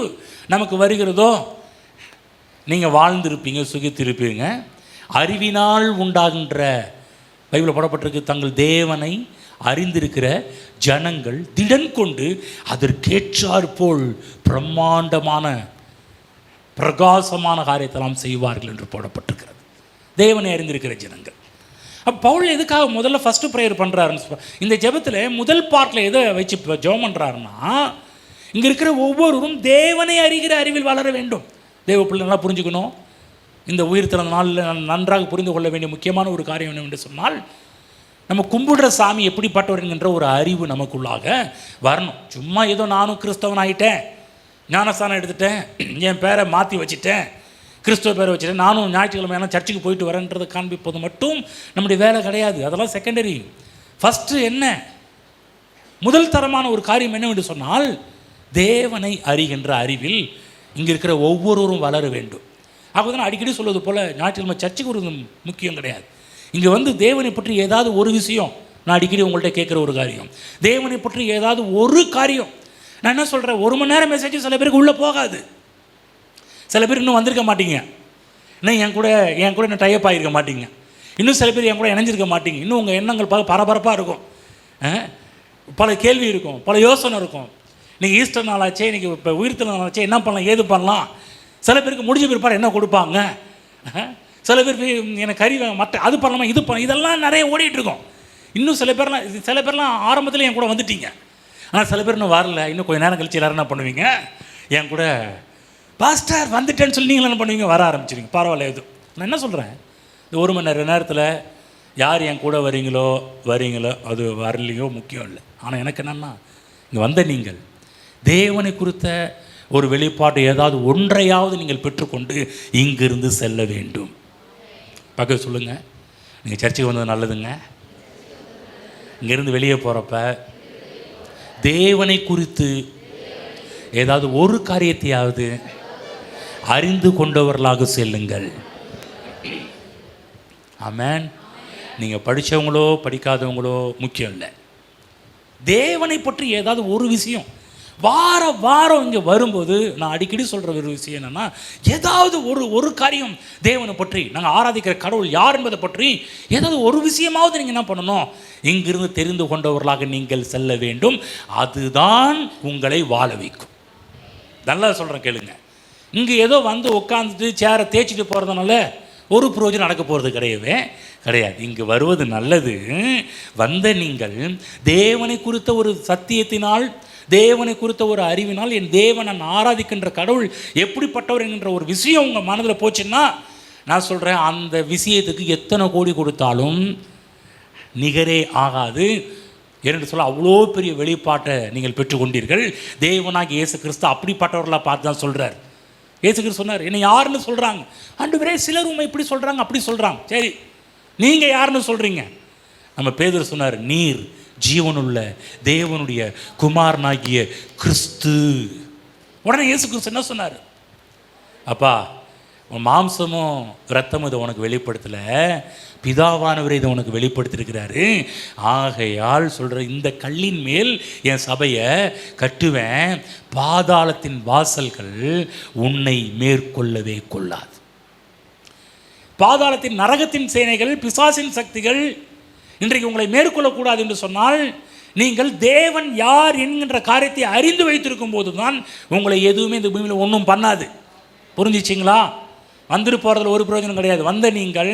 நமக்கு வருகிறதோ நீங்கள் வாழ்ந்திருப்பீங்க, சுகித்திருப்பீங்க. அறிவினால் உண்டாகின்ற, பைபிளில் போடப்பட்டிருக்கு, தங்கள் தேவனை அறிந்திருக்கிற ஜனங்கள் திடன் கொண்டு அதற்கேற்றாற் போல் பிரம்மாண்டமான பிரகாசமான காரியத்தெல்லாம் செய்வார்கள் என்று போடப்பட்டிருக்கிறது. தேவனை அறிந்திருக்கிற ஜனங்கள். அப்போ பவுல் எதுக்காக முதல்ல ஃபஸ்ட்டு ப்ரேயர் பண்ணுறாருன்னு, இந்த ஜெபத்தில் முதல் பார்ட்டில் எதை வச்சு ஜெபம் பண்ணுறாருன்னா, இங்கே இருக்கிற ஒவ்வொருவரும் தேவனை அறிகிற அறிவில் வளர வேண்டும். தேவ பிள்ளை நல்லா புரிஞ்சுக்கணும். இந்த உயிர்த்தெழுந்த நாளில் நன்றாக புரிந்து கொள்ள வேண்டிய முக்கியமான ஒரு காரியம் என்னவென்று சொன்னால், நம்ம கும்பிடுற சாமி எப்படிப்பட்டவர் என்கின்ற ஒரு அறிவு நமக்குள்ளாக வரணும். சும்மா ஏதோ நானும் கிறிஸ்தவன் ஆகிட்டேன், ஞானஸ்தானம் எடுத்துட்டேன், என் பேரை மாற்றி வச்சுட்டேன், கிறிஸ்துவ பேரை வச்சுட்டேன், நானும் ஞாயிற்றுக்கிழமை சர்ச்சுக்கு போயிட்டு வரேன்றதை காண்பிப்பது மட்டும் நம்முடைய வேலை கிடையாது. அதெல்லாம் செகண்டரி. ஃபஸ்ட்டு என்ன, முதல் தரமான ஒரு காரியம் என்னவென்று சொன்னால், தேவனை அறிகின்ற அறிவில் இங்கே இருக்கிற ஒவ்வொருவரும் வளர வேண்டும். ஆக தான் அடிக்கடி சொல்வது போல் ஞாயிற்றுக்கிழமை சர்ச்சுக்கு ஒரு முக்கியம் கிடையாது. இங்கே வந்து தேவனை பற்றி ஏதாவது ஒரு விஷயம், நான் அடிக்கடி உங்கள்கிட்ட கேட்குற ஒரு காரியம், தேவனை பற்றி ஏதாவது ஒரு காரியம். நான் என்ன சொல்கிறேன், 1 மணி நேரம் மெசேஜ் சில பேருக்கு உள்ளே போகாது. சில பேர் இன்னும் வந்திருக்க மாட்டீங்க, இன்னும் என் கூட இன்னும் டைப் ஆகிருக்க மாட்டீங்க, இன்னும் சில பேர் என் கூட இணைஞ்சிருக்க மாட்டீங்க. இன்னும் உங்கள் எண்ணங்கள் பரபரப்பாக இருக்கும், பல கேள்வி இருக்கும், பல யோசனை இருக்கும். இன்றைக்கி ஈஸ்டர் நாளாச்சே, இன்றைக்கி இப்போ உயிர்த்தெழுந்த நாளாச்சே, என்ன பண்ணலாம், ஏது பண்ணலாம். சில பேருக்கு முடிஞ்ச பிற்பாடு என்ன கொடுப்பாங்க, சில பேர் எனக்கு கறி மற்ற அது பண்ணலாமா, இது பண்ணலாம், இதெல்லாம் நிறைய ஓடிட்டுருக்கோம். இன்னும் சில பேர்லாம் ஆரம்பத்தில் என் கூட வந்துட்டீங்க, ஆனால் சில பேர் இன்னும் வரல. இன்னும் கொஞ்சம் நேரம் கழிச்சு எல்லோரும் என்ன பண்ணுவீங்க, என் கூட பாஸ்டர் வந்துட்டேன்னு சொல்லி நீங்களும் என்ன பண்ணுவீங்க, வர ஆரம்பிச்சிருவீங்க. பரவாயில்ல. இது நான் என்ன சொல்கிறேன், இந்த 1 மணி நேரத்தில் யார் என் கூட வரீங்களோ அது வரலையோ முக்கியம் இல்லை. ஆனால் எனக்கு என்னென்னா, இங்கே வந்த நீங்கள் தேவனை குறித்த ஒரு வெளிப்பாடு ஏதாவது ஒன்றையாவது நீங்கள் பெற்றுக்கொண்டு இங்கிருந்து செல்ல வேண்டும். பக்கத்து சொல்லுங்கள், நீங்கள் சர்ச்சுக்கு வந்தது நல்லதுங்க. இங்கேருந்து வெளியே போகிறப்ப தேவனை குறித்து ஏதாவது ஒரு காரியத்தையாவது அறிந்து கொண்டவர்களாக செல்லுங்கள். ஆமென். நீங்கள் படித்தவங்களோ படிக்காதவங்களோ முக்கியம் இல்லை. தேவனை பற்றி ஏதாவது ஒரு விஷயம் வாரம் இங்கே வரும்போது நான் அடிக்கடி சொல்கிற ஒரு விஷயம் என்னென்னா, ஏதாவது ஒரு காரியம் தேவனை பற்றி, நாங்கள் ஆராதிக்கிற கடவுள் யார் என்பதை பற்றி ஏதாவது ஒரு விஷயமாவது நீங்கள் என்ன பண்ணணும், இங்கிருந்து தெரிந்து கொண்டவர்களாக நீங்கள் செல்ல வேண்டும். அதுதான் உங்களை வாழ வைக்கும். நல்லா சொல்கிறேன் கேளுங்க. இங்கே ஏதோ வந்து உட்காந்துட்டு சேரை தேய்ச்சிட்டு போகிறதுனால ஒரு பிரயோஜனம் நடக்க போகிறது கிடையாது. இங்கு வருவது நல்லது. வந்த நீங்கள் தேவனை குறித்த ஒரு சத்தியத்தினால், தேவனை குறித்த ஒரு அறிவினால், என் தேவன் நான் ஆராதிக்கின்ற கடவுள் எப்படிப்பட்டவர் என்கின்ற ஒரு விஷயம் உங்கள் மனதில் போச்சுன்னா, நான் சொல்கிறேன், அந்த விஷயத்துக்கு எத்தனை கோடி கொடுத்தாலும் நிகரே ஆகாது. ஏனென்று சொல்ல அவ்வளோ பெரிய வெளிப்பாட்டை நீங்கள் பெற்றுக்கொண்டீர்கள். தேவனாகி இயேசு கிறிஸ்து அப்படிப்பட்டவர்களாக பார்த்து தான் சொல்கிறார். இயேசு கிறிஸ்து சொன்னார், என்னை யாருன்னு சொல்கிறாங்க? ஆண்டவரே, சிலர் உண்மை இப்படி சொல்கிறாங்க, அப்படி சொல்கிறாங்க. சரி, நீங்கள் யாருன்னு சொல்கிறீங்க? நம்ம பேதுரு சொன்னார், நீர் ஜீவனுள்ள தேவனுடைய குமாரனாகிய கிறிஸ்து. உடனே இயேசு கிறிஸ்து என்ன சொன்னார்? அப்பா, உன் மாம்சமும் இரத்தமும் இதை உனக்கு வெளிப்படுத்தலை, பிதாவானவரை இதை உனக்கு வெளிப்படுத்திருக்கிறாரு. ஆகையால் சொல்கிற இந்த கல்லின் மேல் என் சபையை கட்டுவேன், பாதாளத்தின் வாசல்கள் உன்னை மேற்கொள்ளவே கொள்ளாது. பாதாளத்தின் நரகத்தின் சேனைகள், பிசாசின் சக்திகள் இன்றைக்கு உங்களை மேற்கொள்ளக்கூடாது என்று சொன்னால், நீங்கள் தேவன் யார் என்கின்ற காரியத்தை அறிந்து வைத்திருக்கும் போது தான் உங்களை எதுவுமே இந்த பூமியில் ஒன்றும் பண்ணாது. புரிஞ்சிச்சிங்களா? வந்துட்டு போகிறதுல ஒரு பிரயோஜனம் கிடையாது. வந்த நீங்கள்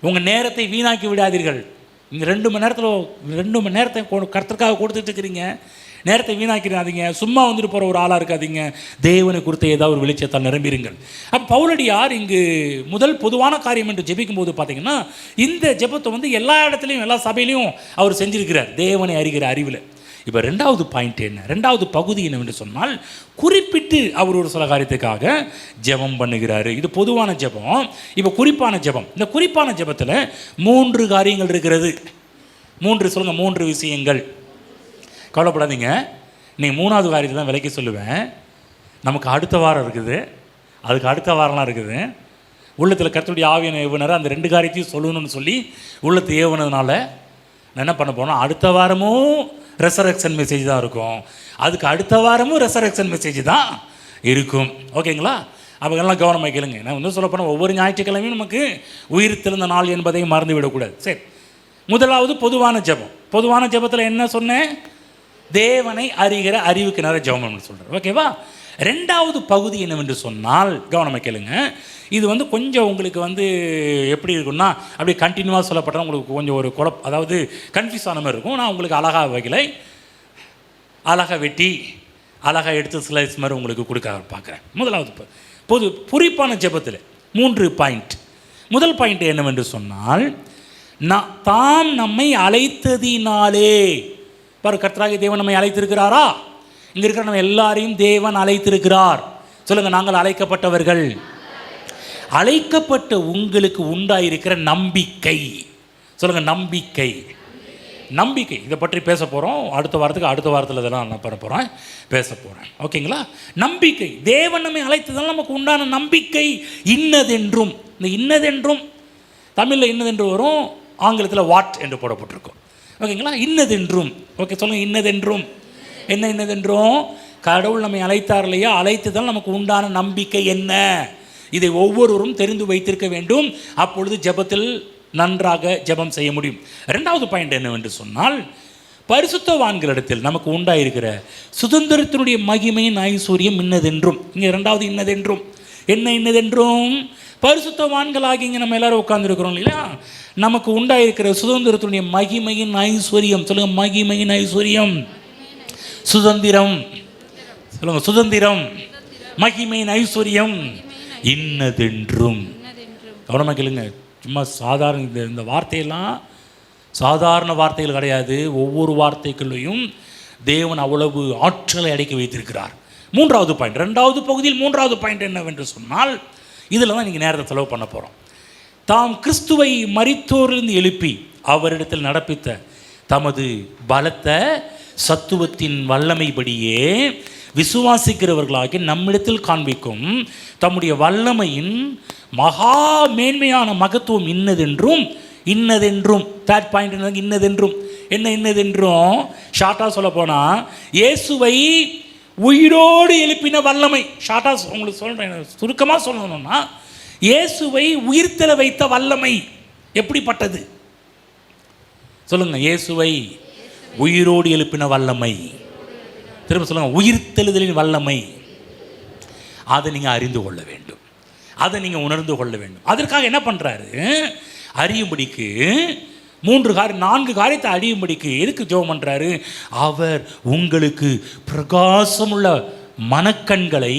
உங்கள் நேரத்தை வீணாக்கி விடாதீர்கள். நீங்கள் 2 மணி நேரத்தை கர்த்தருக்காக கொடுத்துட்டு இருக்கிறீங்க, நேரத்தை வீணாக்கிறாதீங்க. சும்மா வந்துட்டு போகிற ஒரு ஆளாக இருக்காதீங்க. தேவனை குறித்த ஏதாவது ஒரு வெளிச்சத்தால் நிரம்பிடுங்கள். அப்போ பவுலடியார் இங்கு முதல் பொதுவான காரியம் என்று ஜெபிக்கும் போது பார்த்தீங்கன்னா, இந்த ஜெபத்தை எல்லா இடத்துலையும் எல்லா சபையிலையும் அவர் செஞ்சிருக்கிறார், தேவனை அறிகிற அறிவில். இப்போ 2வது பாயிண்ட் என்ன, 2வது பகுதி என்னவென்று சொன்னால், குறிப்பிட்டு அவர் ஒரு சில காரியத்துக்காக ஜெபம் பண்ணுகிறாரு. இது பொதுவான ஜெபம். இப்போ குறிப்பான ஜெபம். இந்த குறிப்பான ஜெபத்தில் 3 காரியங்கள் இருக்கிறது. 3 சொல்லுங்கள், 3 விஷயங்கள். கவலைப்படாதீங்க, நீங்கள் 3வது காரியத்தை தான் விலைக்கு சொல்லுவேன். நமக்கு அடுத்த வாரம் இருக்குது, அதுக்கு அடுத்த வாரம்லாம் இருக்குது. உள்ளத்தில் கர்த்தருடைய ஆவியான ஏவுனர் அந்த 2 காரியத்தையும் சொல்லணும்னு சொல்லி உள்ளத்தை ஏவுனதுனால நான் என்ன பண்ண போனோம், அடுத்த வாரமும் ரெசரக்ஷன் மெசேஜ் தான் இருக்கும், அதுக்கு அடுத்த வாரமும் ரெசரக்ஷன் மெசேஜ் தான் இருக்கும். ஓகேங்களா? அப்போ எல்லாம் கவனமாக கேளுங்க. நான் சொல்ல போனால் ஒவ்வொரு ஞாயிற்றுக்கிழமையும் நமக்கு உயிர் திறந்த நாள் என்பதை மறந்து விடக்கூடாது. சரி, முதலாவது பொதுவான ஜெபம். பொதுவான ஜெபத்தில் என்ன சொன்னேன்? தேவனை அறிகிற அறிவுக்கு நேர ஜெபம்னு சொல்கிறேன். ஓகேவா? 2வது பகுதி என்னவென்று சொன்னால், கவனமாக கேளுங்க. இது கொஞ்சம் உங்களுக்கு எப்படி இருக்குன்னா, அப்படியே கண்டினியூவாக சொல்லப்பட்டால் உங்களுக்கு கொஞ்சம் ஒரு அதாவது கன்ஃபியூஸ் ஆன மாதிரி இருக்கும். நான் உங்களுக்கு அழகாக வைக்கலை, அழகாக வெட்டி அழகாக எடுத்து ஸ்லைஸ் மாதிரி உங்களுக்கு கொடுக்க பார்க்குறேன். முதலாவது குறிப்பான ஜெபத்தில் 3 பாயிண்ட். முதல் பாயிண்ட் என்னவென்று சொன்னால், தாம் நம்மை அழைத்ததினாலே. கர்த்தராகிய தேவன் நம்மை அழைத்திருக்கிறாரா? இங்கே இருக்கிற நம்ம எல்லாரையும் தேவன் அழைத்திருக்கிறார். சொல்லுங்கள், நாங்கள் அழைக்கப்பட்டவர்கள். அழைக்கப்பட்ட உங்களுக்கு உண்டாயிருக்கிற நம்பிக்கை. சொல்லுங்கள், நம்பிக்கை. நம்பிக்கை இதை பற்றி பேச போகிறோம். அடுத்த வாரத்தில் இதெல்லாம் நான் பண்ண போகிறேன், பேச போகிறேன். ஓகேங்களா? நம்பிக்கை. தேவன் நம்மை அழைத்ததால் நமக்கு உண்டான நம்பிக்கை இன்னதென்றும். இந்த இன்னதென்றும் தமிழில் இன்னதென்று வரும், ஆங்கிலத்தில் வாட் என்று போடப்பட்டிருக்கும். ஓகேங்களா? இன்னதென்றும். ஓகே, சொல்லுங்கள், இன்னதென்றும். என்ன இன்னதென்றும்? கடவுள் நம்மை அழைத்தார் இல்லையா, அழைத்ததால் நமக்கு உண்டான நம்பிக்கை என்ன, இதை ஒவ்வொருவரும் தெரிந்து வைத்திருக்க வேண்டும். அப்பொழுது ஜெபத்தில் நன்றாக ஜெபம் செய்ய முடியும். 2வது பாயிண்ட் என்னவென்று சொன்னால், பரிசுத்தவான்களிடத்தில் நமக்கு உண்டாயிருக்கிற சுதந்திரத்தினுடைய மகிமையின் ஐஸ்வர்யம் இன்னதென்றும். இங்கே 2வது இன்னதென்றும். என்ன இன்னதென்றும்? பரிசுத்தவான்களாகி இங்கே நம்ம எல்லாரும் உட்கார்ந்துருக்கிறோம் இல்லையா, நமக்கு உண்டாயிருக்கிற சுதந்திரத்தினுடைய மகிமையின் ஐஸ்வர்யம். சொல்லுங்கள், மகிமையின் ஐஸ்வர்யம். சுதந்திரம். சொல்லுங்கள், சுதந்திரம். மகிமையின் ஐஸ்வர்யம் இன்னதென்றும். கவனமாக கேளுங்க. சும்மா சாதாரண இந்த வார்த்தையெல்லாம் சாதாரண வார்த்தைகள் கிடையாது. ஒவ்வொரு வார்த்தைக்குள்ளேயும் தேவன் அவ்வளவு ஆற்றலை அடக்கி வைத்திருக்கிறார். 3வது பாயிண்ட், 2வது பகுதியில் 3வது பாயிண்ட் என்னவென்று சொன்னால், இதில் தான் நீங்கள் நேரத்தை செலவு பண்ண போகிறோம். தாம் கிறிஸ்துவை மரித்தோரிலிருந்து எழுப்பி அவரிடத்தில் நடப்பித்த தமது பலத்த சத்துவத்தின் வல்லமைப்படியே விசுவாசிக்கிறவர்களாகி நம்மிடத்தில் காண்பிக்கும் தம்முடைய வல்லமையின் மகா மேன்மையான மகத்துவம் இன்னதென்றும். இன்னதென்றும் தேர்ட் பாயிண்ட் இன்னதென்றும். என்ன இன்னதென்றும்? ஷார்ட்டாக சொல்ல போனால், இயேசுவை உயிரோடு எழுப்பின வல்லமை. ஷார்ட்டாக உங்களுக்கு சொல்கிறேன், சுருக்கமாக சொல்லணும்னா, இயேசுவை உயிர்த்தெழ வைத்த வல்லமை எப்படிப்பட்டது? சொல்லுங்கள், இயேசுவை உயிரோடு எழுப்பின வல்லமை. திரும்ப சொல்லுங்கள், உயிர்த்தெழுதலின் வல்லமை. அதை நீங்கள் அறிந்து கொள்ள வேண்டும், அதை நீங்கள் உணர்ந்து கொள்ள வேண்டும். அதற்காக என்ன பண்ணுறாரு? அறியும்படிக்கு 4 காரியத்தை அறியும்படிக்கு எதுக்கு ஜெபம் பண்ணுறாரு? அவர் உங்களுக்கு பிரகாசமுள்ள மனக்கண்களை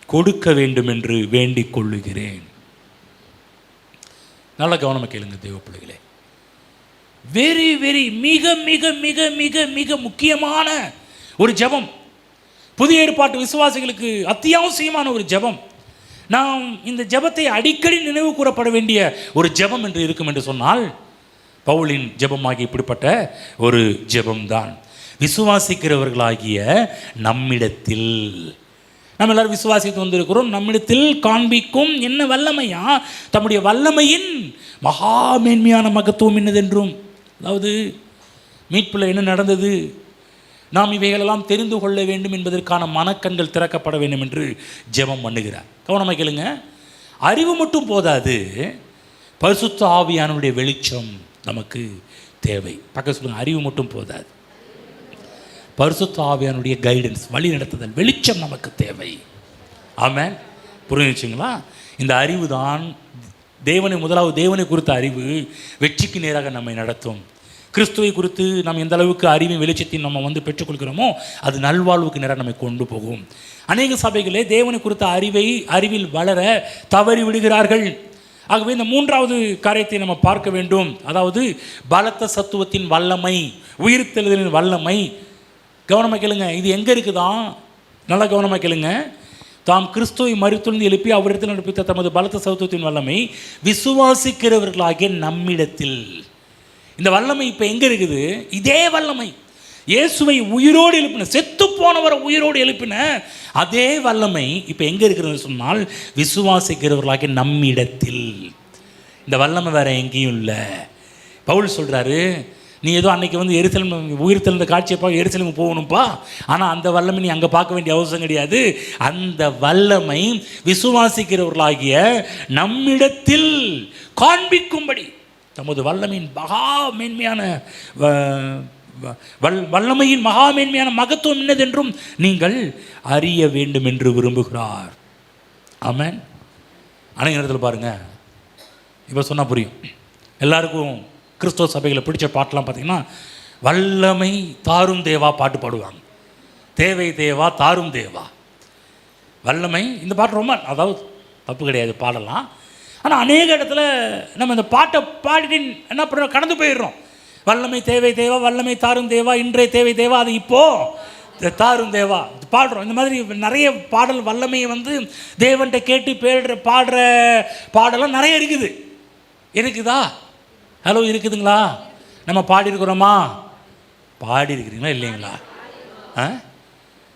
கொடுக்க வேண்டும் என்று வேண்டிக் கொள்ளுகிறேன். நல்ல கவனமாக கேளுங்க தேவ பிள்ளைகளே. வெரி வெரி மிக மிக மிக மிக மிக முக்கியமான ஒரு ஜெபம். புதிய ஏற்பாட்டு விசுவாசிகளுக்கு அத்தியாவசியமான ஒரு ஜெபம். நாம் இந்த ஜெபத்தை அடிக்கடி நினைவு கூறப்பட வேண்டிய ஒரு ஜெபம் என்று இருக்கும் என்று சொன்னால் பவுலின் ஜெபமாகி இப்படிப்பட்ட ஒரு ஜெபம்தான். விசுவாசிக்கிறவர்களாகிய நம்மிடத்தில், நம்ம எல்லாரும் விசுவாசித்து வந்திருக்கிறோம், நம்மிடத்தில் காண்பிக்கும் என்ன வல்லமையா, தம்முடைய வல்லமையின் மகா மேன்மையான மகத்துவம் என்னதென்றும். அதாவது மீட்பில் என்ன நடந்தது, நாம் இவைகளெல்லாம் தெரிந்து கொள்ள வேண்டும் என்பதற்கான மனக்கண்கள் திறக்கப்பட வேண்டும் என்று ஜெபம் பண்ணுகிறார். கவனமாக கேளுங்க, அறிவு மட்டும் போதாது, பரிசுத்த ஆவியானுடைய வெளிச்சம் நமக்கு தேவை. பக்கம் சொல்லுங்க, அறிவு மட்டும் போதாது, பரிசுத்த ஆவியானுடைய கைடன்ஸ், வழி நடத்துதல், வெளிச்சம் நமக்கு தேவை. ஆமென். புரிஞ்சுங்களா? இந்த அறிவு தான் முதலாவது தேவனை குறித்த அறிவு வெற்றிக்கு நேராக நம்மை நடத்தும். கிறிஸ்துவை குறித்து நாம் எந்த அளவுக்கு அறிவின் வெளிச்சத்தையும் நம்ம பெற்றுக்கொள்கிறோமோ அது நல்வாழ்வுக்கு நேராக நம்மை கொண்டு போகும். அநேக சபைகளே தேவனை குறித்த அறிவில் வளர தவறி விடுகிறார்கள். ஆகவே இந்த மூன்றாவது காரியத்தை நம்ம பார்க்க வேண்டும். அதாவது பலத்த சத்துவத்தின் வல்லமை, உயிர்த்தெழுதலின் வல்லமை. கவனமாக கேளுங்க, இது எங்கே இருக்குதான்? நல்லா கவனமாக கேளுங்க. தாம் கிறிஸ்துவை மரித்தெழுந்து எழுப்பி அவரிடத்தில் நடப்பித்த தமது பலத்த சத்துவத்தின் வல்லமை விசுவாசிக்கிறவர்களாகிய நம்மிடத்தில். இந்த வல்லமை இப்போ எங்கே இருக்குது? இதே வல்லமை இயேசுவை உயிரோடு எழுப்பின, செத்து போனவரை உயிரோடு எழுப்பின அதே வல்லமை இப்போ எங்கே இருக்கிறது சொன்னால் விசுவாசிக்கிறவர்களாகிய நம்மிடத்தில். இந்த வல்லமை வேறு எங்கேயும் இல்லை. பவுல் சொல்கிறாரு, நீ ஏதோ அன்றைக்கி எருசலேம் உயிர்த்தெழுந்த காட்சியை பார்க்க எருசலேம் போகணும்ப்பா, ஆனால் அந்த வல்லமை நீ அங்கே பார்க்க வேண்டிய அவசியம் கிடையாது. அந்த வல்லமை விசுவாசிக்கிறவர்களாகிய நம்மிடத்தில் காண்பிக்கும்படி தமது வல்லமையின் மகா மேன்மையான வல்லமையின் மகா மேன்மையான மகத்துவம் என்னதென்றும் நீங்கள் அறிய வேண்டும் என்று விரும்புகிறார். ஆமென். அநேக நேரத்தில் பாருங்கள், இப்போ சொன்னால் புரியும். எல்லாருக்கும் கிறிஸ்தவ சபைகளை பிடிச்ச பாட்டெலாம் பார்த்திங்கன்னா வல்லமை தாரும் தேவா பாட்டு பாடுவாங்க. தேவை தேவா தாரும் தேவா வல்லமை. இந்த பாட்டு ரொம்ப, அதாவது தப்பு கிடையாது, பாடலாம். ஆனால் அநேக இடத்துல நம்ம இந்த பாட்டை பாடிட்டு என்ன பண்ணுறோம், கடந்து போயிடுறோம். வல்லமை தேவை தேவா, வல்லமை தாரும் தேவா, இன்றைய தேவை தேவா, அது இப்போது தாரும் தேவா பாடுறோம். இந்த மாதிரி நிறைய பாடல் வல்லமையை தேவன்கிட்ட கேட்டு பாடுற பாடலாம் நிறைய இருக்குது. இருக்குதா? ஹலோ, இருக்குதுங்களா? நம்ம பாடியிருக்கிறோமா? பாடியிருக்கிறீங்களா இல்லைங்களா?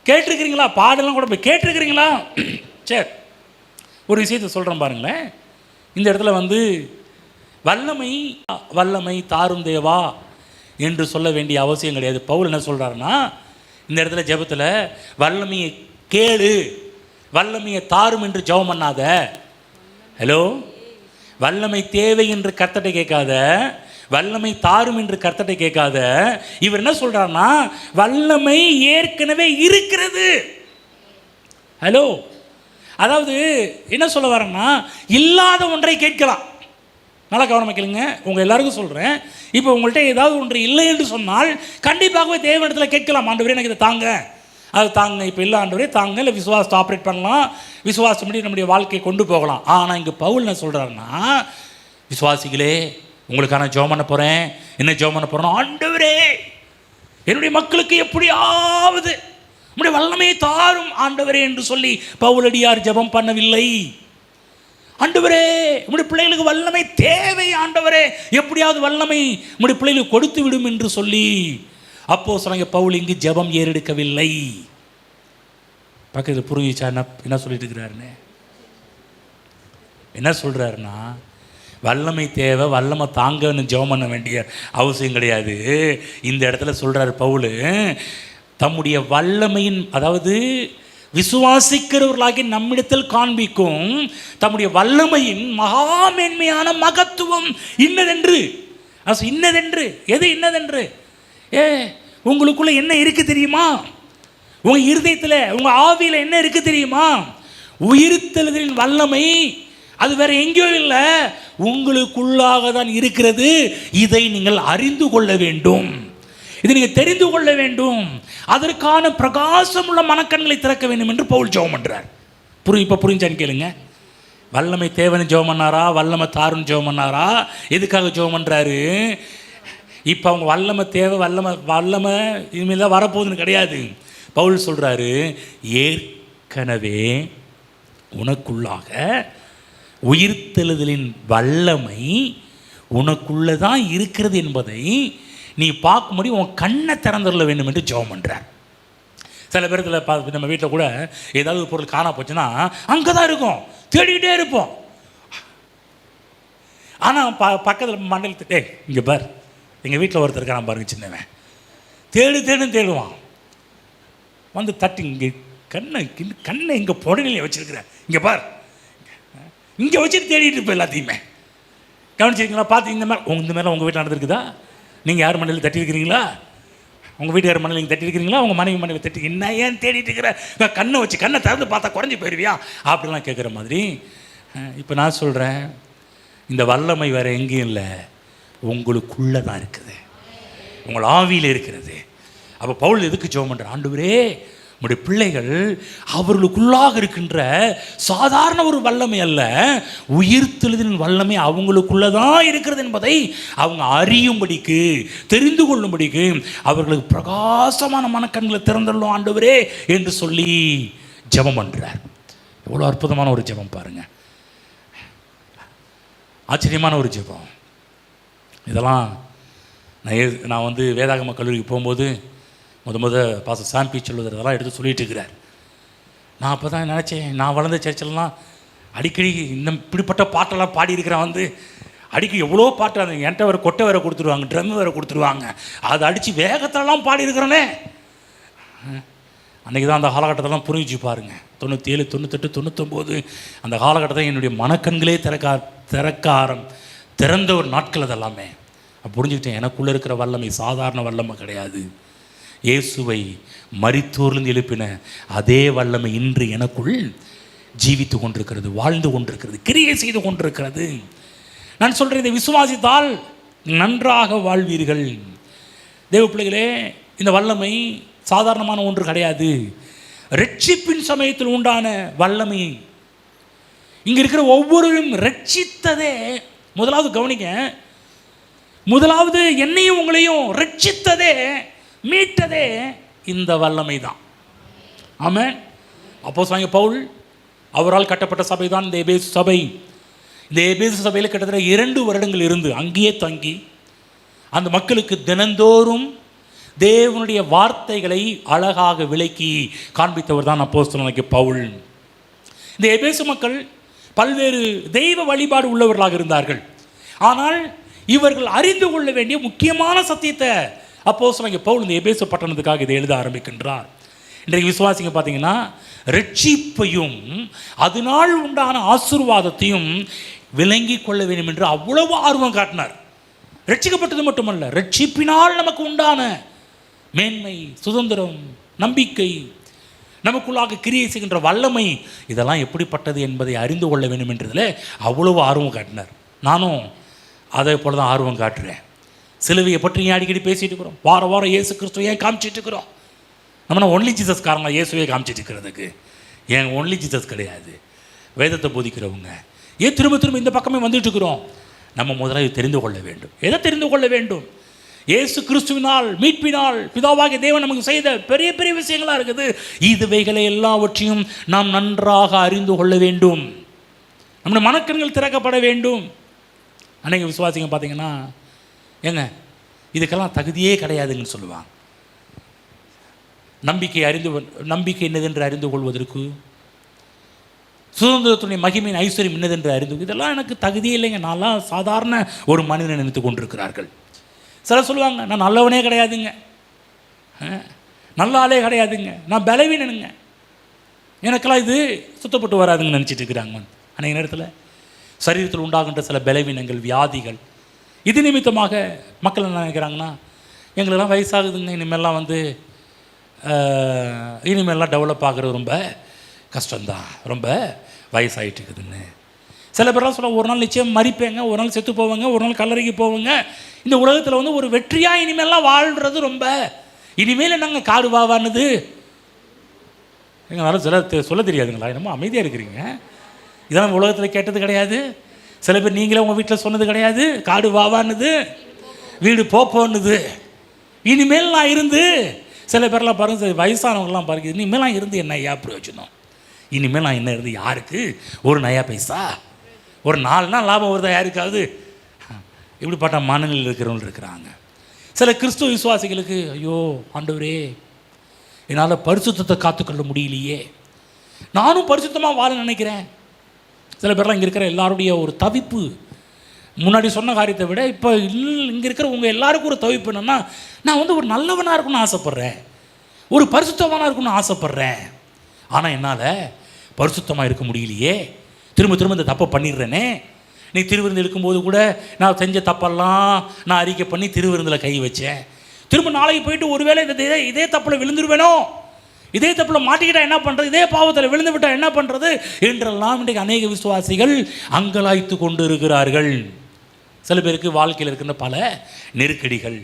கேட்டிருக்கிறீங்களா? பாடலாம் கூட போய் கேட்டிருக்கிறீங்களா? சரி, ஒரு விஷயத்தை சொல்கிறேன் பாருங்களேன். இந்த இடத்துல வல்லமை தாரும் தேவா என்று சொல்ல வேண்டிய அவசியம் கிடையாது. பவுல் என்ன சொல்கிறாருன்னா, இந்த இடத்துல ஜெபத்தில் வல்லமையை கேளு, வல்லமையை தாரும் என்று ஜெபம் பண்ணாத. ஹலோ, வல்லமை தேவை என்று கர்த்தரை கேட்காத, வல்லமை தாரும் என்று கர்த்தரை கேட்காத. இவர் என்ன சொல்கிறாருன்னா, வல்லமை ஏற்கனவே இருக்கிறது. ஹலோ, அதாவது என்ன சொல்ல வரேன்னா, இல்லாத ஒன்றை கேட்கலாம். நல்லா கவனமாக கேளுங்க, உங்கள் எல்லாருக்கும் சொல்கிறேன். இப்போ உங்கள்கிட்ட ஏதாவது ஒன்று இல்லை என்று சொன்னால் கண்டிப்பாகவே தேவனிடத்தில் கேட்கலாம், ஆண்டவரே எனக்கு இதை தாங்க, அது தாங்க. இப்போ இல்லை ஆண்டவரே தாங்க, இல்லை விசுவாசத்தை ஆப்ரேட் பண்ணலாம், விசுவாசம் பண்ணி நம்முடைய வாழ்க்கையை கொண்டு போகலாம். ஆனால் இங்கே பவுல் என்ன சொல்கிறாருன்னா, விசுவாசிகளே உங்களுக்கான ஜெபம் பண்ண போகிறேன். என்ன ஜெபம் பண்ண போகிறோம்? ஆண்டவரே என்னுடைய மக்களுக்கு எப்படியாவது உம்முடைய வல்லமையை தாரும் ஆண்டவரே என்று சொல்லி பவுலடியார் ஜெபம் பண்ணவில்லை. ஆண்டவரே உம்முடைய பிள்ளைகளுக்கு வல்லமை தேவை, ஆண்டவரே எப்படியாவது வல்லமை உம்முடைய பிள்ளைகளுக்கு கொடுத்து விடும் என்று சொல்லி அப்போஸ்தலனாகிய பவுல் இங்கு ஜெபம் ஏறெடுக்கவில்லை. பக்கத்தில் புரிஞ்சிச்சா என்ன சொல்லிட்டு இருக்கிறாருன்னு? என்ன சொல்கிறாருன்னா, வல்லமை தேவை, வல்லமை தாங்கன்னு ஜெபம் பண்ண வேண்டிய அவசியம் கிடையாது. இந்த இடத்துல சொல்கிறார் பவுல், தம்முடைய வல்லமையின், அதாவது விசுவாசிக்கிறவர்களாகி நம்மிடத்தில் காண்பிக்கும் தம்முடைய வல்லமையின் மகா மேன்மையான மகத்துவம் இன்னதென்று. இன்னதென்று எது? இன்னதென்று உங்களுக்குள்ள என்ன இருக்கு தெரியுமா? உங்க இருதயத்தில், உங்க ஆவியில் என்ன இருக்கு தெரியுமா? உயிர்த்தெழுதலின் வல்லமை. அது வேற எங்கேயோ இல்லை, உங்களுக்குள்ளாக தான் இருக்கிறது. இதை நீங்கள் அறிந்து கொள்ள வேண்டும், இதை நீங்கள் தெரிந்து கொள்ள வேண்டும். அதற்கான பிரகாசம் உள்ள மனக்கண்களை திறக்க வேண்டும் என்று பவுல் ஜெபம் பண்ணுறார். இப்போ புரிஞ்சான்னு கேளுங்க. வல்லமை தேவனை ஜெபம் பண்ணாரா, வல்லமை தாருன்னு ஜெபம் பண்ணாரா? எதுக்காக ஜெபம் பண்ணுறாரு? இப்போ அவங்க வல்லமை தேவை, வல்லமை இனிமேல் தான் வரப்போகுதுன்னு கிடையாது. பவுல் சொல்கிறாரு, ஏற்கனவே உனக்குள்ளாக உயிர்த்தெழுதலின் வல்லமை உனக்குள்ளே தான் இருக்கிறது என்பதை நீ பார்க்கும்படி உன் கண்ணை திறந்துள்ள வேண்டும் என்று ஜெபம் பண்ணுறார். சில பேரத்தில் நம்ம வீட்டில் கூட ஏதாவது ஒரு பொருள் காணா போச்சுன்னா அங்கே தான் இருக்கும், தேடிக்கிட்டே இருப்போம். ஆனால் பக்கத்தில் மண்டலத்து இங்கே பார், எங்கள் வீட்டில் ஒருத்தர் இருக்கான் பாருங்க, சின்னவன் தேடுன்னு தேடுவான். வந்து தட்டி, இங்கே கண்ணை இங்கே புடனிலே வச்சுருக்கிறேன், இங்கே பார், இங்கே வச்சுட்டு தேடிட்டு இருப்பேன் எல்லாத்தையுமே. கவனிச்சிருக்கீங்களா? பார்த்து இந்த மேலே உங்கள் வீட்டில் நடந்திருக்குதா? நீங்கள் யார் மண்ணில் தட்டியிருக்கிறீங்களா? உங்கள் வீட்டுக்கார மண்ணில் நீங்கள் தட்டியிருக்கிறீங்களா? உங்கள் மனைவி மண்ணில் தட்டி என்ன ஏன் தேடிட்டு இருக்கிற? கண்ணை வச்சு கண்ணை திறந்து பார்த்தா குறைஞ்சி போயிடுவியா அப்படிலாம் கேட்குற மாதிரி. இப்போ நான் சொல்கிறேன், இந்த வல்லமை வேறு எங்கேயும் இல்லை, உங்களுக்குள்ளே தான் இருக்குது, உங்கள் ஆவியில் இருக்கிறது. அப்போ பவுல் எதுக்கு ஜெபம் பண்ணுற? ஆண்டவரே, உங்களுடைய பிள்ளைகள் அவர்களுக்குள்ளாக இருக்கின்ற சாதாரண ஒரு வல்லமை அல்ல, உயிர்த்தெழுதலின் வல்லமை அவங்களுக்குள்ளே தான் இருக்கிறது என்பதை அவங்க அறியும்படிக்கு, தெரிந்து கொள்ளும்படிக்கு அவர்களுக்கு பிரகாசமான மனக்கண்களை திறந்துள்ளோம் ஆண்டவரே என்று சொல்லி ஜெபம் பண்ணுறார். எவ்வளோ அற்புதமான ஒரு ஜெபம் பாருங்கள், ஆச்சரியமான ஒரு ஜெபம். இதெல்லாம் நான் வந்து வேதாகம கல்லூரிக்கு போகும்போது முத பாஸ்டர் சாம்பி சொல்லுவது அதெல்லாம் எடுத்து சொல்லிட்டு இருக்கிறார். நான் அப்போ தான் நினச்சேன், நான் வளர்ந்த சர்ச்சிலலாம் அடிக்கடி இந்த இப்படிப்பட்ட பாட்டெல்லாம் பாடியிருக்கிறேன். வந்து அடிக்கடி எவ்வளோ பாட்டு, அந்த என்கிட்ட வேறு கொட்டை வேறு கொடுத்துருவாங்க, ட்ரம் வேறு கொடுத்துருவாங்க, அதை அடித்து வேகத்திலலாம் பாடியிருக்கிறேனே. அன்றைக்கி தான் அந்த காலகட்டத்தெல்லாம் புரிஞ்சு பாருங்கள். 97, 98, 99 அந்த காலகட்டத்தில் என்னுடைய மனக்கண்களே திறந்த ஒரு நாட்கள் அதெல்லாமே. புரிஞ்சுக்கிட்டேன், எனக்குள்ளே இருக்கிற வல்லமை சாதாரண வல்லமை கிடையாது. இயேசுவை மரித்தோர்லேருந்து எழுப்பின அதே வல்லமை இன்று எனக்குள் ஜீவித்து கொண்டிருக்கிறது, வாழ்ந்து கொண்டிருக்கிறது, கிரியை செய்து கொண்டிருக்கிறது. நான் சொல்கிறேன், இதை விசுவாசித்தால் நன்றாக வாழ்வீர்கள். தேவ பிள்ளைகளே, இந்த வல்லமை சாதாரணமான ஒன்று கிடையாது. ரட்சிப்பின் சமயத்தில் உண்டான வல்லமை. இங்கே இருக்கிற ஒவ்வொருவரும் ரட்சித்ததே, முதலாவது கவனிங்க, முதலாவது என்னையும் உங்களையும் ரட்சித்ததே, மீட்டதே இந்த வல்லமை தான். ஆமென். அப்போஸ்தலனாகிய பவுல் அவரால் கட்டப்பட்ட சபை தான் இந்த எபேசு சபை. இந்த எபேசு சபையில் கிட்டத்தட்ட 2 வருடங்கள் இருந்து அங்கேயே தங்கி அந்த மக்களுக்கு தினந்தோறும் தேவனுடைய வார்த்தைகளை அழகாக விளக்கி காண்பித்தவர் தான் அப்போஸ்தலனாகிய பவுல். இந்த எபேசு மக்கள் பல்வேறு தெய்வ வழிபாடு உள்ளவர்களாக இருந்தார்கள். ஆனால் இவர்கள் அறிந்து கொள்ள வேண்டிய முக்கியமான சத்தியத்தை அப்போஸ்தலனாகிய பவுல் இந்த எபேசு பட்டணத்துக்காக இதை எழுத ஆரம்பிக்கின்றார். இன்றைக்கு விசுவாசிங்க பார்த்தீங்கன்னா, ரட்சிப்பையும் அதனால் உண்டான ஆசீர்வாதத்தையும் விளங்கி கொள்ள வேண்டும் என்று அவ்வளவு ஆர்வம் காட்டினார். ரட்சிக்கப்பட்டது மட்டுமல்ல, ரட்சிப்பினால் நமக்கு உண்டான மேன்மை, சுதந்திரம், நம்பிக்கை, நமக்குள்ளாக கிரியை செய்கின்ற வல்லமை, இதெல்லாம் எப்படிப்பட்டது என்பதை அறிந்து கொள்ள வேண்டும் என்றதில் அவ்வளவு ஆர்வம் காட்டினார். நானும் அதே போல தான் ஆர்வம் காட்டுறேன். சிலுவையை பற்றி ஏன் அடிக்கடி பேசிகிட்டு இருக்கிறோம், வாரம் இயேசு கிறிஸ்துவ ஏன் காமிச்சிட்டு இருக்கிறோம்? நம்ம ஒன்லி ஜீசஸ் காரணம் இயேசுவே காமிச்சிட்டு இருக்கிறதுக்கு. ஏன் ஒன்லி ஜீசஸ் கிடையாது, வேதத்தை போதிக்கிறவங்க ஏன் திரும்ப இந்த பக்கமே வந்துட்டு இருக்கிறோம்? நம்ம முதலாக தெரிந்து கொள்ள வேண்டும். எதை தெரிந்து கொள்ள வேண்டும்? இயேசு கிறிஸ்துவினால், மீட்பினால் பிதாவாகிய தேவன் நமக்கு செய்த பெரிய பெரிய விஷயங்களாக இருக்குது. இதுவைகளை எல்லாவற்றையும் நாம் நன்றாக அறிந்து கொள்ள வேண்டும். நம்முடைய மனக்கண்கள் திறக்கப்பட வேண்டும். அன்றைக்கி விசுவாசிங்க பார்த்தீங்கன்னா, ஏங்க இதுக்கெல்லாம் தகுதியே கிடையாதுன்னு சொல்லுவாங்க. நம்பிக்கை என்னதென்று அறிந்து கொள்வதற்கு, சுதந்திரத்துடைய மகிமையின் ஐஸ்வர்யம் என்னதென்று அறிந்து, இதெல்லாம் எனக்கு தகுதியே இல்லைங்க, நான்லாம் சாதாரண ஒரு மனிதனை நினைத்து கொண்டிருக்கிறார்கள். சிலர் சொல்லுவாங்க, நான் நல்லவனே கிடையாதுங்க, நல்ல ஆளே கிடையாதுங்க, நான் பலவீனனுங்க, எனக்கெல்லாம் இது சுத்தப்பட்டு வராதுங்கன்னு நினச்சிட்டு இருக்கிறாங்க. அன்றைய நேரத்தில் சரீரத்தில் உண்டாகின்ற சில பலவீனங்கள், வியாதிகள், இது நிமித்தமாக மக்கள் என்ன நினைக்கிறாங்கன்னா, எங்களுக்கெல்லாம் வயசாகுதுங்க, இனிமேல்லாம் டெவலப் ஆகிறது ரொம்ப கஷ்டம்தான், ரொம்ப வயசாகிட்டு இருக்குதுன்னு. சில பேர்லாம் சொல்ல, ஒரு நாள் நிச்சயம் மறிப்பேங்க, ஒரு நாள் செத்து போவாங்க, ஒரு நாள் கல்லறைக்கு போவாங்க, இந்த உலகத்தில் ஒரு வெற்றியாக இனிமேல்லாம் வாழ்கிறது ரொம்ப, இனிமேல் என்னங்க காடு வாவானுது. எங்களால் சொல்ல தெரியாதுங்களா? என்னமோ அமைதியாக இருக்கிறீங்க. இதெல்லாம் உலகத்தில் கேட்டது கிடையாது. சில பேர் நீங்களே உங்கள் வீட்டில் சொன்னது கிடையாது, காடு வாவானுது. வீடு போன்னுது. இனிமேல் நான் இருந்து, சில பேர்லாம் பாருங்க, வயசானவங்கலாம் பாருங்க, இனிமேல் இருந்து என்ன ஐயா பிரயோஜனம், இனிமேல் நான் என்ன இருந்து யாருக்கு ஒரு நயா பைசா, ஒரு 4 நாள் லாபம் வருதா யாருக்காவது, இப்படிப்பட்ட மனநிலையில் இருக்கிறவங்க இருக்கிறாங்க. சில கிறிஸ்துவ விசுவாசிகளுக்கு, ஐயோ ஆண்டவரே என்னால் பரிசுத்தத்தை காத்துக்கொள்ள முடியலையே, நானும் பரிசுத்தமாக வாழ நினைக்கிறேன். சில பேர்லாம் இங்கே இருக்கிற எல்லாருடைய ஒரு தவிப்பு, முன்னாடி சொன்ன காரியத்தை விட இப்போ இங்கே இருக்கிற உங்கள் எல்லாருக்கும் ஒரு தவிப்பு என்னென்னா, நான் ஒரு நல்லவனாக இருக்கணும்னு ஆசைப்பட்றேன், ஒரு பரிசுத்தவனாக இருக்கணும்னு ஆசைப்பட்றேன், ஆனால் என்னால் பரிசுத்தமாக இருக்க முடியலையே, திரும்ப திரும்ப இந்த தப்பை பண்ணிடுறேனே. நீ திருவிருந்து எடுக்கும்போது கூட நான் செஞ்ச தப்பெல்லாம் நான் அறிக்கை பண்ணி திருவிருந்தில் கை வச்சேன், திரும்ப நாளைக்கு போயிட்டு ஒருவேளை இதே தப்பில் விழுந்துருவேனோ, இதே தப்பில் மாட்டிக்கிட்டால் என்ன பண்ணுறது, இதே பாவத்தில் விழுந்து விட்டால் என்ன பண்ணுறது என்றெல்லாம் இன்றைக்கு அநேக விசுவாசிகள் அங்கலாய்த்து கொண்டு இருக்கிறார்கள். சில பேருக்கு வாழ்க்கையில் இருக்கின்ற பல நெருக்கடிகள்,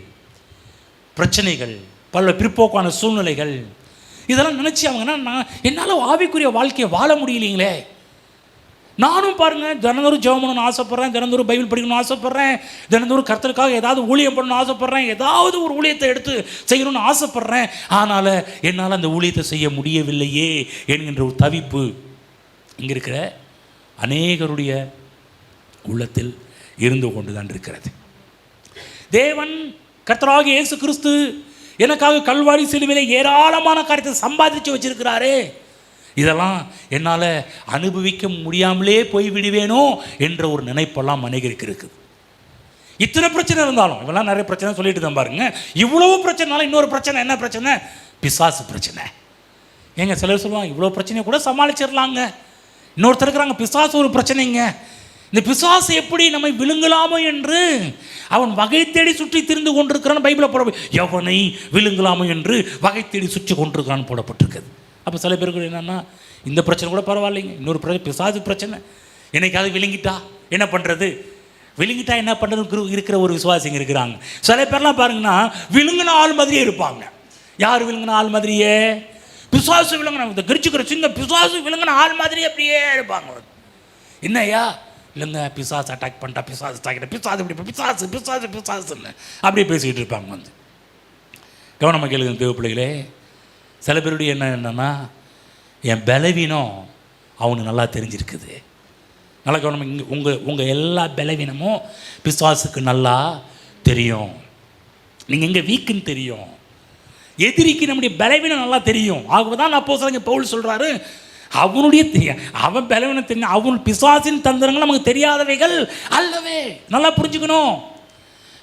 பிரச்சனைகள், பல பிற்போக்கான சூழ்நிலைகள், இதெல்லாம் நினச்சி அவங்க என்னால் ஆவிக்குரிய வாழ்க்கையை வாழ முடியலைங்களே. நானும் பாருங்கள், தினந்தோறும் ஜெபம் பண்ணணும்னு ஆசைப்பட்றேன், தினந்தோறும் பைபிள் படிக்கணும்னு ஆசைப்பட்றேன், தினந்தோறும் கர்த்தருக்காக ஏதாவது ஊழியம் பண்ணணும்னு ஆசைப்பட்றேன், ஏதாவது ஒரு ஊழியத்தை எடுத்து செய்யணும்னு ஆசைப்பட்றேன், ஆனால் என்னால் அந்த ஊழியத்தை செய்ய முடியவில்லையே என்கின்ற ஒரு தவிப்பு இங்கே இருக்கிற அநேகருடைய உள்ளத்தில் இருந்து கொண்டு தான் இருக்கிறது. தேவன் கர்த்தராகிய இயேசு கிறிஸ்து எனக்காக கல்வாரி சிலுவையிலே ஏராளமான காரியத்தை சம்பாதிச்சு வச்சிருக்கிறாரே, இதெல்லாம் என்னால் அனுபவிக்க முடியாமலே போய்விடுவேனோ என்ற ஒரு நினைப்பெல்லாம் அநேகருக்கு இருக்குது. இத்தனை பிரச்சனை இருந்தாலும், இவெல்லாம் நிறைய பிரச்சனை சொல்லிட்டு தான் பாருங்க, இவ்வளவு பிரச்சனைனாலும் இன்னொரு பிரச்சனை, என்ன பிரச்சனை, பிசாசு பிரச்சனை. ஏங்க சிலர் சொல்லுவாங்க இவ்வளோ பிரச்சனையை கூட சமாளிச்சிடலாங்க, இன்னொருத்தர் இருக்கிறாங்க பிசாசு ஒரு பிரச்சனைங்க, இந்த பிசாசு எப்படி நம்மை விழுங்கலாமோ என்று அவன் வகை தேடி சுற்றி திரிந்து கொண்டிருக்கிறான். பைபிளில் போட எவனை விழுங்கலாமோ என்று வகை தேடி சுற்றி கொண்டிருக்கிறான்னு போடப்பட்டிருக்குது. அப்போ சில பேருக்கு என்னென்னா, இந்த பிரச்சனை கூட பரவாயில்லைங்க, இன்னொரு பிரச்சனை பிசாசு பிரச்சனை, என்னைக்காவது விழுங்கிட்டா என்ன பண்ணுறது, விழுங்கிட்டா என்ன பண்ணுறது இருக்கிற ஒரு விசுவாசிங்க இருக்கிறாங்க. சில பேர்லாம் பாருங்கன்னா விழுங்கின ஆள் மாதிரியே இருப்பாங்க. யார் விழுங்கின ஆள் மாதிரியே, பிசாசு விழுங்கின, இந்த கிரிச்சுக்கிற சிங்க பிசாசு விழுங்கின ஆள் மாதிரியே அப்படியே இருப்பாங்க. என்னையா இல்லைங்க, பிசாசு அட்டாக் பண்ணிட்டா, பிசாசு தாக்கிட்ட, பிசாசு இப்படி பிசாசு பிசாசு பிசாசுன்னு அப்படியே பேசிக்கிட்டு இருப்பாங்க. கவனமாக கேளுங்க தேவ பிள்ளைகளே, சில பேருடைய என்னென்னா, என் பலவீனம் அவனுக்கு நல்லா தெரிஞ்சிருக்குது. நல்லா கவனமாக, இங்கே உங்கள் எல்லா பலவீனமும் பிசாசுக்கு நல்லா தெரியும். நீங்கள் எங்கே வீக்குன்னு தெரியும், எதிரிக்கு நம்முடைய பலவீனம் நல்லா தெரியும். ஆகவே நான் அப்போஸ்தலன் பவுல் சொல்கிறாரு, அவன் பலவீனம் தெரியும், அவன் பிசாசின் தந்திரங்கள் நமக்கு தெரியாதவைகள் அல்லவே. நல்லா புரிஞ்சுக்கணும்.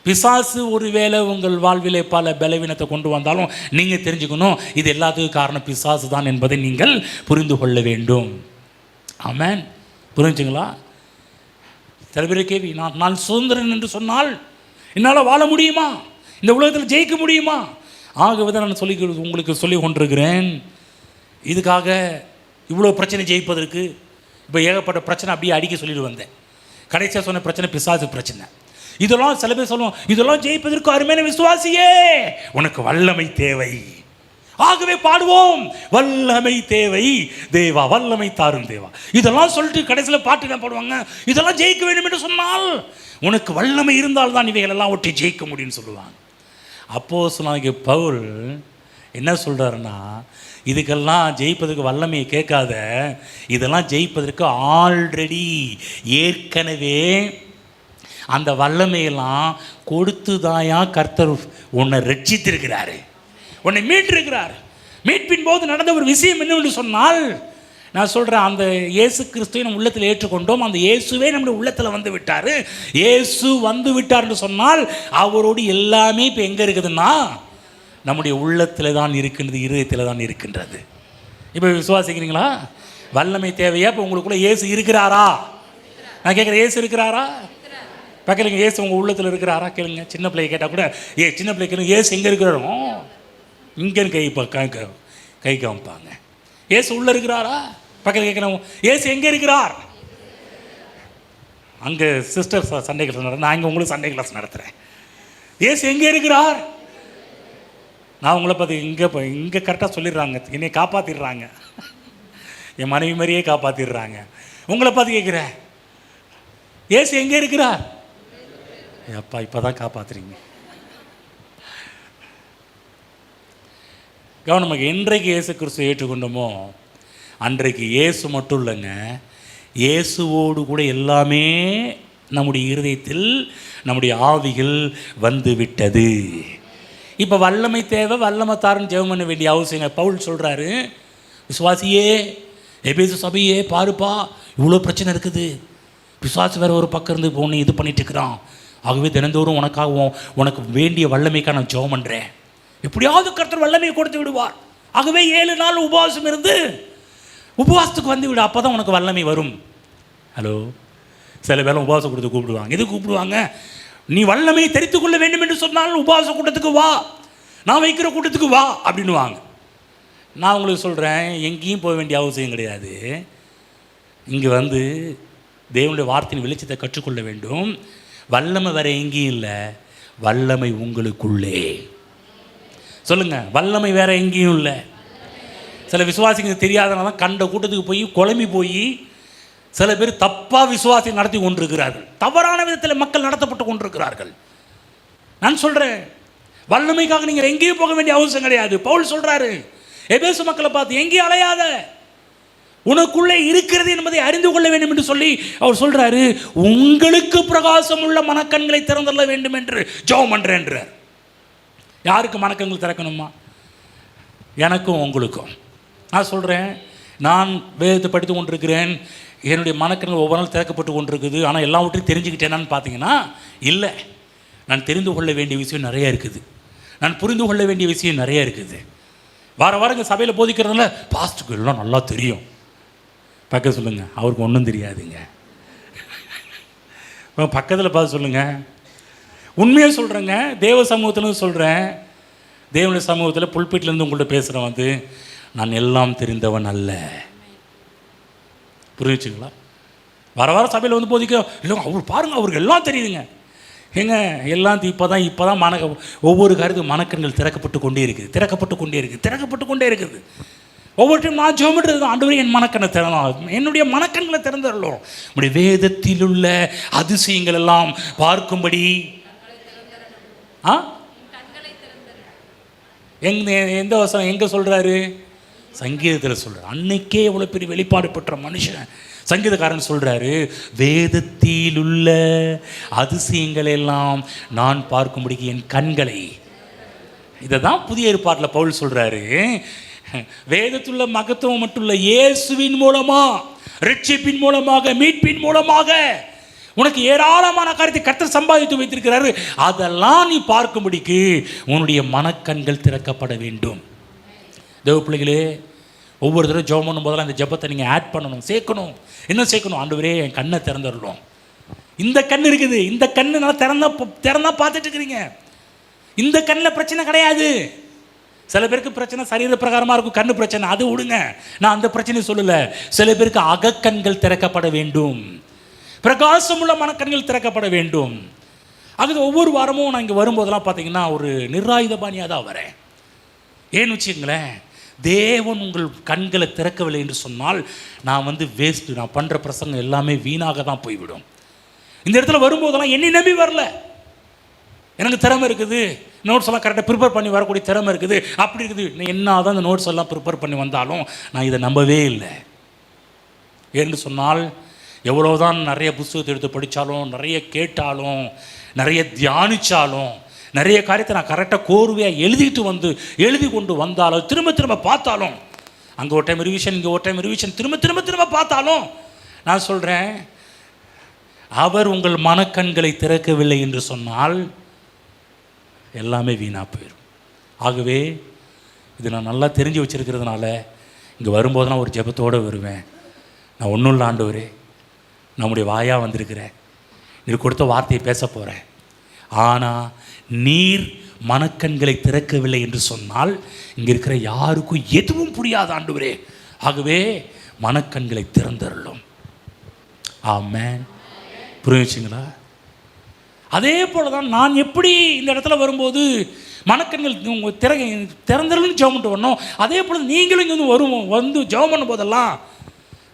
பிசாசு ஒருவேளை உங்கள் வாழ்விலே பல பலவீனத்தை கொண்டு வந்தாலும் நீங்கள் தெரிஞ்சுக்கணும், இது எல்லாத்துக்கும் காரணம் பிசாசு தான் என்பதை நீங்கள் புரிந்து கொள்ள வேண்டும். ஆமென். புரிஞ்சுங்களா? சில பேர் கேள்வி, நான் சுதந்திரன் என்று சொன்னால் என்னால் வாழ முடியுமா, இந்த உலகத்தில் ஜெயிக்க முடியுமா? ஆகவே தான் நான் உங்களுக்கு சொல்லி கொண்டிருக்கிறேன். இதுக்காக இவ்வளோ பிரச்சனை ஜெயிப்பதற்கு இப்போ ஏகப்பட்ட பிரச்சனை அப்படியே அடிக்க சொல்லிட்டு வந்தேன். கடைசியாக சொன்ன பிரச்சனை பிசாசு பிரச்சனை. இதெல்லாம் சில பேர் சொல்லுவோம், இதெல்லாம் ஜெயிப்பதற்கு அருமையான விசுவாசியே உனக்கு வல்லமை தேவை. ஆகவே பாடுவோம், வல்லமை தேவை தேவா, வல்லமை தாரும் தேவா. இதெல்லாம் சொல்லிட்டு கடைசியில் பாட்டு என்ன பாடுவாங்க, இதெல்லாம் ஜெயிக்க வேண்டும் என்று சொன்னால் உனக்கு வல்லமை இருந்தால் தான் இவைகளெல்லாம் ஒட்டி ஜெயிக்க முடியும்னு சொல்லுவாங்க. அப்போஸ்தலனாகிய பவுல் என்ன சொல்கிறாருன்னா, இதுக்கெல்லாம் ஜெயிப்பதற்கு வல்லமையை கேட்காத, இதெல்லாம் ஜெயிப்பதற்கு ஆல்ரெடி ஏற்கனவே அந்த வல்லமையெல்லாம் கொடுத்துதாயா கர்த்தர் உன்னை ரட்சித்திருக்கிறாரு, உன்னை மீட்டிருக்கிறார். மீட்பின் போது நடந்த ஒரு விஷயம் என்னவென்று சொன்னால், நான் சொல்கிறேன், அந்த இயேசு கிறிஸ்துவை நம்ம உள்ளத்தில் ஏற்றுக்கொண்டோம், அந்த இயேசுவே நம்முடைய உள்ளத்தில் வந்து விட்டார். இயேசு வந்து விட்டார்னு சொன்னால் அவரோடு எல்லாமே இப்போ எங்கே இருக்குதுன்னா நம்முடைய உள்ளத்தில் தான் இருக்கின்றது, இருதயத்தில் தான் இருக்கின்றது. இப்போ விசுவாசிக்கிறீங்களா? வல்லமை தேவையா? இப்போ உங்களுக்குள்ளே இயேசு இருக்கிறாரா? நான் கேட்குறேன், இயேசு இருக்கிறாரா? பார்க்கலங்க, இயேசு உங்கள் உள்ளத்தில் இருக்கிறாரா கேளுங்க. சின்ன பிள்ளையை கேட்டால் கூட, சின்ன பிள்ளை கேளுங்க, இயேசு எங்கே இருக்கிறாரோ இங்கேன்னு கை காமிப்பாங்க. இயேசு உள்ளே இருக்கிறாரா? பக்கத்தில் கேட்குறோம், இயேசு எங்கே இருக்கிறார்? அங்கே சிஸ்டர் சண்டே கிளாஸ் நடத்துகிறேன், நான் இங்கே உங்களுக்கு சண்டே கிளாஸ் நடத்துகிறேன். இயேசு எங்கே இருக்கிறார்? நான் உங்களை பார்த்து இங்கே கரெக்டாக சொல்லிடுறாங்க, என்னை காப்பாற்றிடுறாங்க, என் மனைவி மாதிரியே காப்பாற்றிடுறாங்க. உங்களை பார்த்து கேட்குறேன், இயேசு எங்கே இருக்கிறார்? அப்பா இப்போ தான் காப்பாற்றுறீங்க. கவனமாக, என்றைக்கு இயேசு கிறிஸ்துவை ஏற்றுக்கொண்டோமோ அன்றைக்கு இயேசு மட்டும் இல்லைங்க, இயேசுவோடு கூட எல்லாமே நம்முடைய இருதயத்தில் நம்முடைய ஆவிகள் வந்து விட்டது. இப்போ வல்லமை தேவை, வல்லமை தாருன்னு ஜெபம் பண்ண வேண்டிய அவசியங்க. பவுல் சொல்கிறாரு, விசுவாசியே, எபேசு சபையே பாருப்பா, இவ்வளோ பிரச்சனை இருக்குது, விசுவாசி வேறு ஒரு பக்கம் இருந்து ஒன்று இது பண்ணிட்டு இருக்கிறான். ஆகவே தினந்தோறும் உனக்காகவும் உனக்கு வேண்டிய வல்லமைக்காக நான் ஜெபம் பண்ணுறேன். எப்படியாவது கர்த்தர் வல்லமையை கொடுத்து விடுவார். ஆகவே 7 நாள் உபவாசம் இருந்து உபவாசத்துக்கு வந்து விடு, அப்போ தான் உனக்கு வல்லமை வரும். ஹலோ, சில பேரும் உபவாசம் கொடுத்து கூப்பிடுவாங்க. எது கூப்பிடுவாங்க? நீ வல்லமையை தெரிந்து கொள்ள வேண்டும் என்று சொன்னால் உபவாச கூட்டத்துக்கு வா, நான் வைக்கிற கூட்டத்துக்கு வா அப்படின்னுவாங்க. நான் உங்களுக்கு சொல்கிறேன், எங்கேயும் போக வேண்டிய அவசியம் கிடையாது. இங்கே வந்து தேவனுடைய வார்த்தையின் வெளிச்சத்தை கற்றுக்கொள்ள வேண்டும். வல்லமை வேற எங்கேயும் இல்லை, வல்லமை உங்களுக்குள்ளே. சொல்லுங்கள், வல்லமை வேற எங்கேயும் இல்லை. சில விசுவாசிங்க தெரியாதனால கண்ட கூட்டத்துக்கு போய் குழம்பி போய் சில பேர் தப்பாக விசுவாசி நடத்தி கொண்டிருக்கிறார்கள். தவறான விதத்தில் மக்கள் நடத்தப்பட்டு கொண்டிருக்கிறார்கள். நான் சொல்கிறேன், வல்லமைக்காக நீங்கள் எங்கேயும் போக வேண்டிய அவசியம் கிடையாது. பவுல் சொல்கிறாரு, எபேசு மக்களை பார்த்து எங்கேயும் அலையாத, உனக்குள்ளே இருக்கிறது என்பதை அறிந்து கொள்ள வேண்டும் என்று சொல்லி அவர் சொல்கிறாரு, உங்களுக்கு பிரகாசம் உள்ள மனக்கண்களை திறந்துள்ள வேண்டும் என்று ஜெபம் பண்ணுறேன்றார். யாருக்கு மனக்கண்கள் திறக்கணுமா? எனக்கும் உங்களுக்கும். நான் சொல்கிறேன், நான் வேதத்தை படித்து கொண்டிருக்கிறேன், என்னுடைய மனக்கண்கள் ஒவ்வொரு நாள் திறக்கப்பட்டு கொண்டிருக்குது. ஆனால் எல்லாவற்றையும் தெரிஞ்சுக்கிட்டேனான்னு பார்த்தீங்கன்னா இல்லை. நான் தெரிந்து கொள்ள வேண்டிய விஷயம் நிறையா இருக்குது, நான் புரிந்து கொள்ள வேண்டிய விஷயம் நிறையா இருக்குது. வாரம் இங்கே சபையில் போதிக்கிறதுனால பாஸ்ட்டுக்கு எல்லாம் நல்லா தெரியும். பக்க சொல்லுங்கள், அவருக்கு ஒன்றும் தெரியாதுங்க. பக்கத்தில் பார்த்து சொல்லுங்கள். உண்மையாக சொல்கிறேங்க, தேவ சமூகத்தில் சொல்கிறேன். தேவனுடைய சமூகத்தில் புல்பீட்லேருந்து உங்கள்கிட்ட பேசுகிறேன் வந்து, நான் எல்லாம் தெரிந்தவன் அல்ல. புரிஞ்சுங்களா? வாரம் சபையில் வந்து போதிக்க இல்லை, அவர் பாருங்கள், அவருக்கு எல்லாம் தெரியுதுங்க. ஏங்க, எல்லாம் இப்போ தான் ஒவ்வொரு காரியத்துக்கும் மனக்கண்கள் திறக்கப்பட்டு கொண்டே இருக்குது. ஒவ்வொரு டைம் நான் ஜெபம்ன்றது தான், ஆண்டவரே என் மனக்கண்ணை திறந்தோம், என்னுடைய மனக்கண்களை திறந்துடலும், நம்முடைய வேதத்தில் உள்ள அதிசயங்கள் எல்லாம் பார்க்கும்படி. எந்த வசனம் எங்கே சொல்கிறாரு? சங்கீதத்தில் சொல்கிறார். அன்னைக்கே எவ்வளோ பெரிய வெளிப்பாடு பெற்ற மனுஷன் சங்கீதக்காரன் சொல்கிறாரு, வேதத்தில் உள்ள அதிசயங்கள் எல்லாம் நான் பார்க்கும்படிக்கு என் கண்களை. இதை தான் புதிய ஏற்பாட்டில் பவுல் சொல்கிறாரு, வேதத்துள்ள மகத்துவம் மட்டும் இல்லை, இயேசுவின் மூலமாக, ரட்சிப்பின் மூலமாக, மீட்பின் மூலமாக உனக்கு ஏராளமான காரியத்தை கர்த்தர் சம்பாதித்து வைத்திருக்கிறாரு. அதெல்லாம் நீ பார்க்கும்படிக்கு உன்னுடைய மனக்கண்கள் திறக்கப்பட வேண்டும். தேவ பிள்ளைகளே, ஒவ்வொரு தடவை ஜெபம் பண்ணும் போதெல்லாம் இந்த ஜெபத்தை நீங்கள் ஆட் பண்ணணும், சேர்க்கணும். என்ன சேர்க்கணும்? ஆண்டவரே என் கண்ணை திறந்துடணும். இந்த கண் இருக்குது, இந்த கண்ணு நல்லா திறந்தா பார்த்துட்டு இருக்கிறீங்க. இந்த கண்ணில் பிரச்சனை கிடையாது. சில பேருக்கு பிரச்சனை சரீர பிரகாரமாக இருக்கும், கண்ணு பிரச்சனை, அது விடுங்க, நான் அந்த பிரச்சனையை சொல்லலை. சில பேருக்கு அகக்கண்கள் திறக்கப்பட வேண்டும், பிரகாசமுள்ள மனக்கண்கள் திறக்கப்பட வேண்டும். அது ஒவ்வொரு வாரமும் நான் இங்கே வரும்போதெல்லாம் பார்த்தீங்கன்னா ஒரு நிர்ஆயுதபாணியாக தான் வரேன். ஏன்னு வச்சுங்களேன், தேவன் உங்கள் கண்களை திறக்கவில்லை என்று சொன்னால் நான் வந்து வேஸ்ட்டு, நான் பண்ணுற பிரசங்கம் எல்லாமே வீணாக தான் போய்விடும். இந்த இடத்துல வரும்போதெல்லாம் என்னை நம்பி வரல, எனக்கு திறமை இருக்குது, நோட்ஸ் எல்லாம் கரெக்டாக ப்ரிப்பேர் பண்ணி வரக்கூடிய திறமை இருக்குது, அப்படி இருக்குது. நான் என்ன தான் இந்த நோட்ஸ் எல்லாம் ப்ரிப்பேர் பண்ணி வந்தாலும் நான் இதை நம்பவே இல்லை. ஏன்னு சொன்னால் எவ்வளோதான் நிறைய புத்தகத்தை எடுத்து படித்தாலும், நிறைய கேட்டாலும், நிறைய தியானித்தாலும், நிறைய காரியத்தை நான் கரெக்டாக கோர்வையாக எழுதி கொண்டு வந்தாலும், திரும்ப பார்த்தாலும், அங்கே ஒரு டைம் ரிவிஷன், இங்கே ஒரு டைம் ரிவிஷன், திரும்ப பார்த்தாலும், நான் சொல்கிறேன், அவர் உங்கள் மனக்கண்களை திறக்கவில்லை என்று சொன்னால் எல்லாமே வீணாக போயிடும். ஆகவே இது நான் நல்லா தெரிஞ்சு வச்சுருக்கிறதுனால இங்கே வரும்போது நான் ஒரு ஜெபத்தோடு வருவேன். நான் ஒன்றும் இல்லை ஆண்டவரே, நம்முடைய வாயாக வந்திருக்கிறேன், நீர் கொடுத்த வார்த்தையை பேச போகிறேன். ஆனால் நீர் மனக்கண்களை திறக்கவில்லை என்று சொன்னால் இங்கே இருக்கிற யாருக்கும் எதுவும் புரியாது ஆண்டவரே. ஆகவே மனக்கண்களை திறந்தருளும். ஆமென். புரிஞ்சுங்களா? அதே போல தான் நான் எப்படி இந்த இடத்துல வரும்போது மனக்கண்கள் திறந்தருள்னு ஜெபம் பண்ணிட்டு வரணும், அதே போல் நீங்களும் இங்கே வந்து ஜெபம் பண்ணும் போதெல்லாம்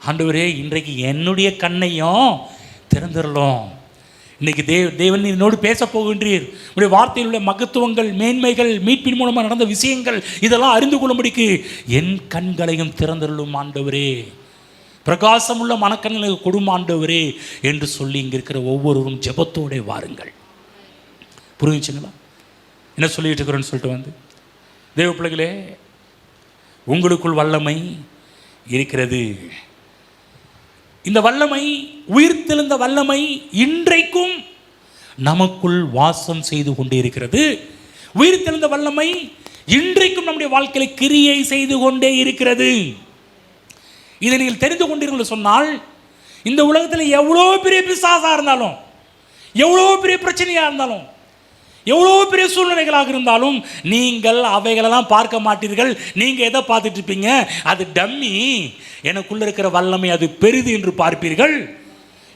ஆண்டவரே இன்றைக்கு என்னுடைய கண்ணையும் திறந்துடலும், இன்னைக்கு தேவன் என்னோடு பேச போகின்றீர். உடைய வார்த்தையில் உள்ள மகத்துவங்கள், மேன்மைகள், மீட்பின் மூலமாக நடந்த விஷயங்கள் இதெல்லாம் அறிந்து கொள்ளும்படிக்கு என் கண்களையும் திறந்தருளும் ஆண்டவரே, பிரகாசமுள்ள மனக்கண்களை கொடும் ஆண்டவரே என்று சொல்லி இங்கே இருக்கிற ஒவ்வொருவரும் ஜெபத்தோடு வாருங்கள். புரிஞ்சுங்களா என்ன சொல்லிட்டு இருக்கிறோன்னு சொல்லிட்டு வந்து, தேவ பிள்ளைகளே, உங்களுக்குள் வல்லமை இருக்கிறது. இந்த வல்லமை, உயிர்த்தெழுந்த வல்லமை இன்றைக்கும் நமக்குள் வாசம் செய்து கொண்டே இருக்கிறது. உயிர்த்தெழுந்த வல்லமை இன்றைக்கும் நம்முடைய வாழ்க்கையில் கிரியை செய்து கொண்டே இருக்கிறது. இதை நீங்கள் தெரிந்து கொண்டீர்கள் சொன்னால், இந்த உலகத்தில் எவ்வளோ பெரிய பிசாசாக இருந்தாலும், எவ்வளோ பெரிய பிரச்சனையாக இருந்தாலும், எவ்வளோ பெரிய சூழ்நிலைகளாக இருந்தாலும் நீங்கள் அவைகளெல்லாம் பார்க்க மாட்டீர்கள். நீங்கள் எதை பார்த்துட்டு இருப்பீங்க? அது டம்மி, எனக்குள்ள இருக்கிற வல்லமை அது பெரிது என்று பார்ப்பீர்கள்.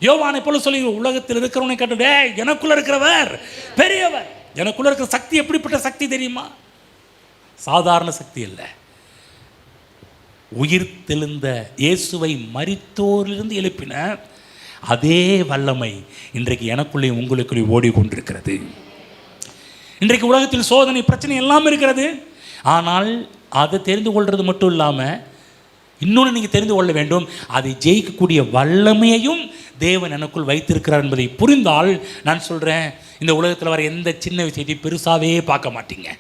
யோவானை போல சொல்லி, உலகத்தில் இருக்கிறவனை கேட்டு, எனக்குள்ள இருக்கிறவர் பெரியவர். எனக்குள்ள இருக்கிற சக்தி எப்படிப்பட்ட சக்தி தெரியுமா? சாதாரண சக்தி இல்லை. உயிர்த்தெழுந்த இயேசுவை மரித்தோரிலிருந்து எழுப்பின அதே வல்லமை இன்றைக்கு எனக்குள்ளே உங்களுக்குள்ளே ஓடிக்கொண்டிருக்கிறது. இன்றைக்கு உலகத்தில் சோதனை, பிரச்சனை எல்லாம் இருக்கிறது. ஆனால் அதை தெரிந்து கொள்வது மட்டும் இல்லாமல் இன்னொன்று நீங்கள் தெரிந்து கொள்ள வேண்டும், அதை ஜெயிக்கக்கூடிய வல்லமையையும் தேவன் எனக்குள் வைத்திருக்கிறார் என்பதை புரிந்தால், நான் சொல்கிறேன், இந்த உலகத்தில் வர எந்த சின்ன விஷயத்தையும் பெருசாகவே பார்க்க மாட்டீங்க.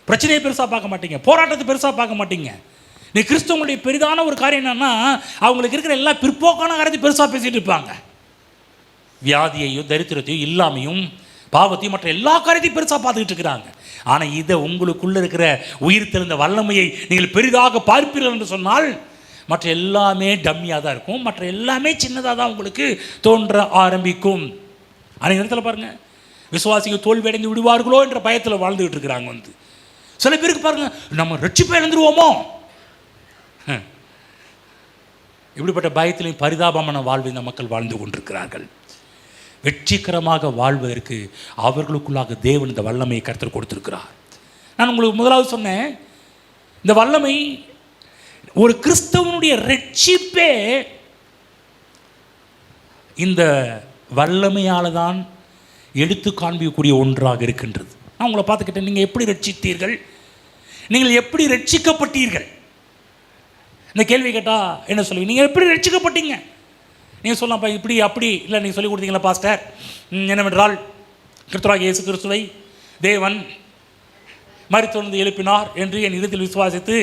பிரச்சனையை பெருசாக பார்க்க மாட்டீங்க. போராட்டத்தை பெருசாக பார்க்க மாட்டீங்க. நீ கிறிஸ்தவங்களுடைய பெரிதான ஒரு காரியம் என்னன்னா, அவங்களுக்கு இருக்கிற எல்லா பிற்போக்கான காரியத்தையும் பெருசாக பேசிகிட்டு இருப்பாங்க. வியாதியையும் தரித்திரத்தையும் இல்லாமையும் பாவத்தையும் மற்ற எல்லா காரியத்தையும் பெருசாக பார்த்துக்கிட்டு இருக்கிறாங்க. ஆனால் இதை உங்களுக்குள்ளே இருக்கிற உயிர் தெழுந்த வல்லமையை நீங்கள் பெரிதாக பார்ப்பீர்கள் என்று சொன்னால், மற்ற எல்லாமே டம்மியாக தான் இருக்கும். மற்ற எல்லாமே சின்னதாக தான் உங்களுக்கு தோன்ற ஆரம்பிக்கும். அன்றைய நேரத்தில் பாருங்கள், விசுவாசிகள் தோல்வி அடைந்து விடுவார்களோ என்ற பயத்தில் வாழ்ந்துக்கிட்டு இருக்கிறாங்க. வந்து சில பேருக்கு பாருங்கள், நம்ம ரட்சிப்பை இழந்துருவோமோ, இப்படிப்பட்ட பயத்திலையும் பரிதாபமான வாழ்வை இந்த மக்கள் வாழ்ந்து கொண்டிருக்கிறார்கள். வெற்றிகரமாக வாழ்வதற்கு அவர்களுக்குள்ளாக தேவன் இந்த வல்லமையை கர்த்தர் கொடுத்திருக்கிறார். நான் உங்களுக்கு முதலாவது சொன்னேன், இந்த வல்லமை ஒரு கிறிஸ்தவனுடைய ரட்சிப்பே இந்த வல்லமையால் தான் எடுத்து காண்பிக்கக்கூடிய ஒன்றாக இருக்கின்றது. நான் உங்களை பார்த்துக்கிட்டேன், நீங்கள் எப்படி ரட்சித்தீர்கள், நீங்கள் எப்படி ரட்சிக்கப்பட்டீர்கள்? இந்த கேள்வி கேட்டால் என்ன சொல்லுவீங்க? நீங்கள் எப்படி ரட்சிக்கப்பட்டீங்க? நீங்கள் சொல்லலாம்ப்பா, இப்படி அப்படி இல்லை, நீங்கள் சொல்லிக் கொடுத்தீங்களா பாஸ்டர்? என்னவென்றால், கர்த்தராகிய இயேசு கிறிஸ்துவை தேவன் மரித்தோர்ந்து எழுப்பினார் என்று என் இதயத்தில் விசுவாசித்து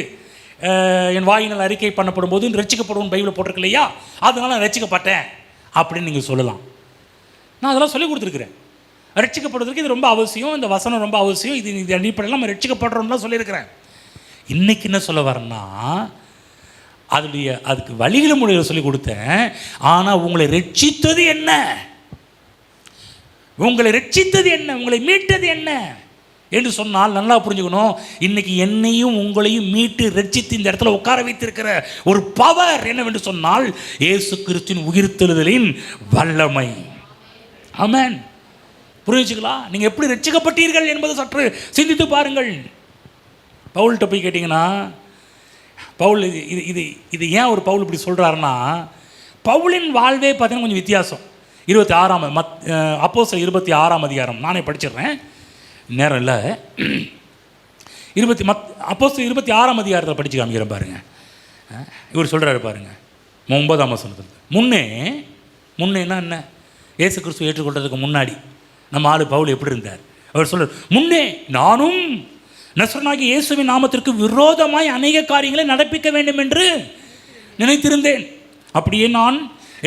என் வாயினால் அறிக்கை பண்ணப்படும் போது ரட்சிக்கப்படும் பைபிளில் போட்டிருக்கு இல்லையா, அதனால நான் ரட்சிக்கப்பட்டேன் அப்படின்னு நீங்கள் சொல்லலாம். நான் அதெல்லாம் சொல்லிக் கொடுத்துருக்குறேன். ரட்சிக்கப்படுவதற்கு இது ரொம்ப அவசியம், இந்த வசனம் ரொம்ப அவசியம், இது அடிப்படையில் நம்ம ரட்சிக்கப்படுறோம்லாம் சொல்லியிருக்கிறேன். இன்றைக்கி என்ன சொல்ல வரேன்னா, அதுக்கு வழிகள முறையில் சொல்லிக் கொடுத்தேன். ஆனால் உங்களை ரட்சித்தது என்ன? உங்களை ரட்சித்தது என்ன? உங்களை மீட்டது என்ன என்று சொன்னால் நல்லா புரிஞ்சுக்கணும். இன்னைக்கு என்னையும் உங்களையும் மீட்டு ரட்சித்து இந்த இடத்துல உட்கார வைத்திருக்கிற ஒரு பவர் என்னவென்று சொன்னால், இயேசு கிறிஸ்துவின் உயிர்த்தெழுதலின் வல்லமை. ஆமென். புரிஞ்சுக்கலாம். நீங்கள் எப்படி ரட்சிக்கப்பட்டீர்கள் என்பதை சற்று சிந்தித்து பாருங்கள். பவுல்கிட்ட போய் கேட்டிங்கன்னா, பவுல் இது ஏன் ஒரு பவுல் இப்படி சொல்கிறாருன்னா, பவுலின் வாழ்வே பார்த்தீங்கன்னா கொஞ்சம் வித்தியாசம். 26 அப்போஸ்தலர் 26 அதிகாரம் நானே படிச்சிடுறேன், நேரம் இல்லை. அப்போஸ்தலர் 26 அதிகாரத்தில் படித்து காமிக்கிறேன் பாருங்கள். இவர் சொல்கிறாரு பாருங்கள், 9ஆம் வசனத்தில். முன்னேன்னா என்ன? இயேசு கிறிஸ்துவை ஏற்றுக்கொள்றதுக்கு முன்னாடி நம்ம ஆளு பவுல் எப்படி இருந்தார்? அவர் சொல்கிறார், முன்னே நானும் நசரேயனாகிய இயேசுவின் நாமத்திற்கு விரோதமாய் அநேக காரியங்களை நடப்பிக்க வேண்டும் என்று நினைத்திருந்தேன். அப்படியே நான்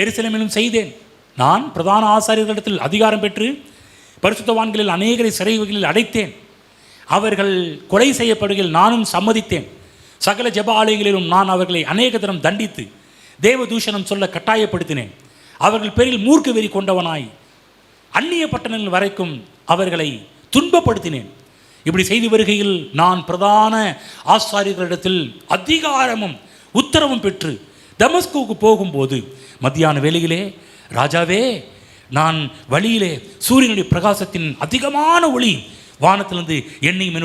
எருசலேமிலும் செய்தேன். நான் பிரதான ஆசாரியர்களிடத்தில் அதிகாரம் பெற்று பரிசுத்தவான்களில் அநேகரை சிறைகளில் அடைத்தேன். அவர்கள் கொலை செய்யப்படுகையில் நானும் சம்மதித்தேன். சகல ஜெப ஆலயங்களிலும் நான் அவர்களை அநேக தரம் தண்டித்து தேவ தூஷணம் சொல்ல கட்டாயப்படுத்தினேன். அவர்கள் பேரில் மூர்க்க வெறி கொண்டவனாய் அந்நிய பட்டணங்கள் வரைக்கும் அவர்களை துன்பப்படுத்தினேன். இப்படி செய்து வருகையில் நான் பிரதான ஆசாரியர்களிடத்தில் அதிகாரமும் உத்தரவும் பெற்று தமஸ்குவுக்கு போகும்போது மத்தியான வேளையிலே, ராஜாவே, நான் வழியிலே சூரியனுடைய பிரகாசத்தின் அதிகமான ஒளி வானத்திலிருந்து என்னையும்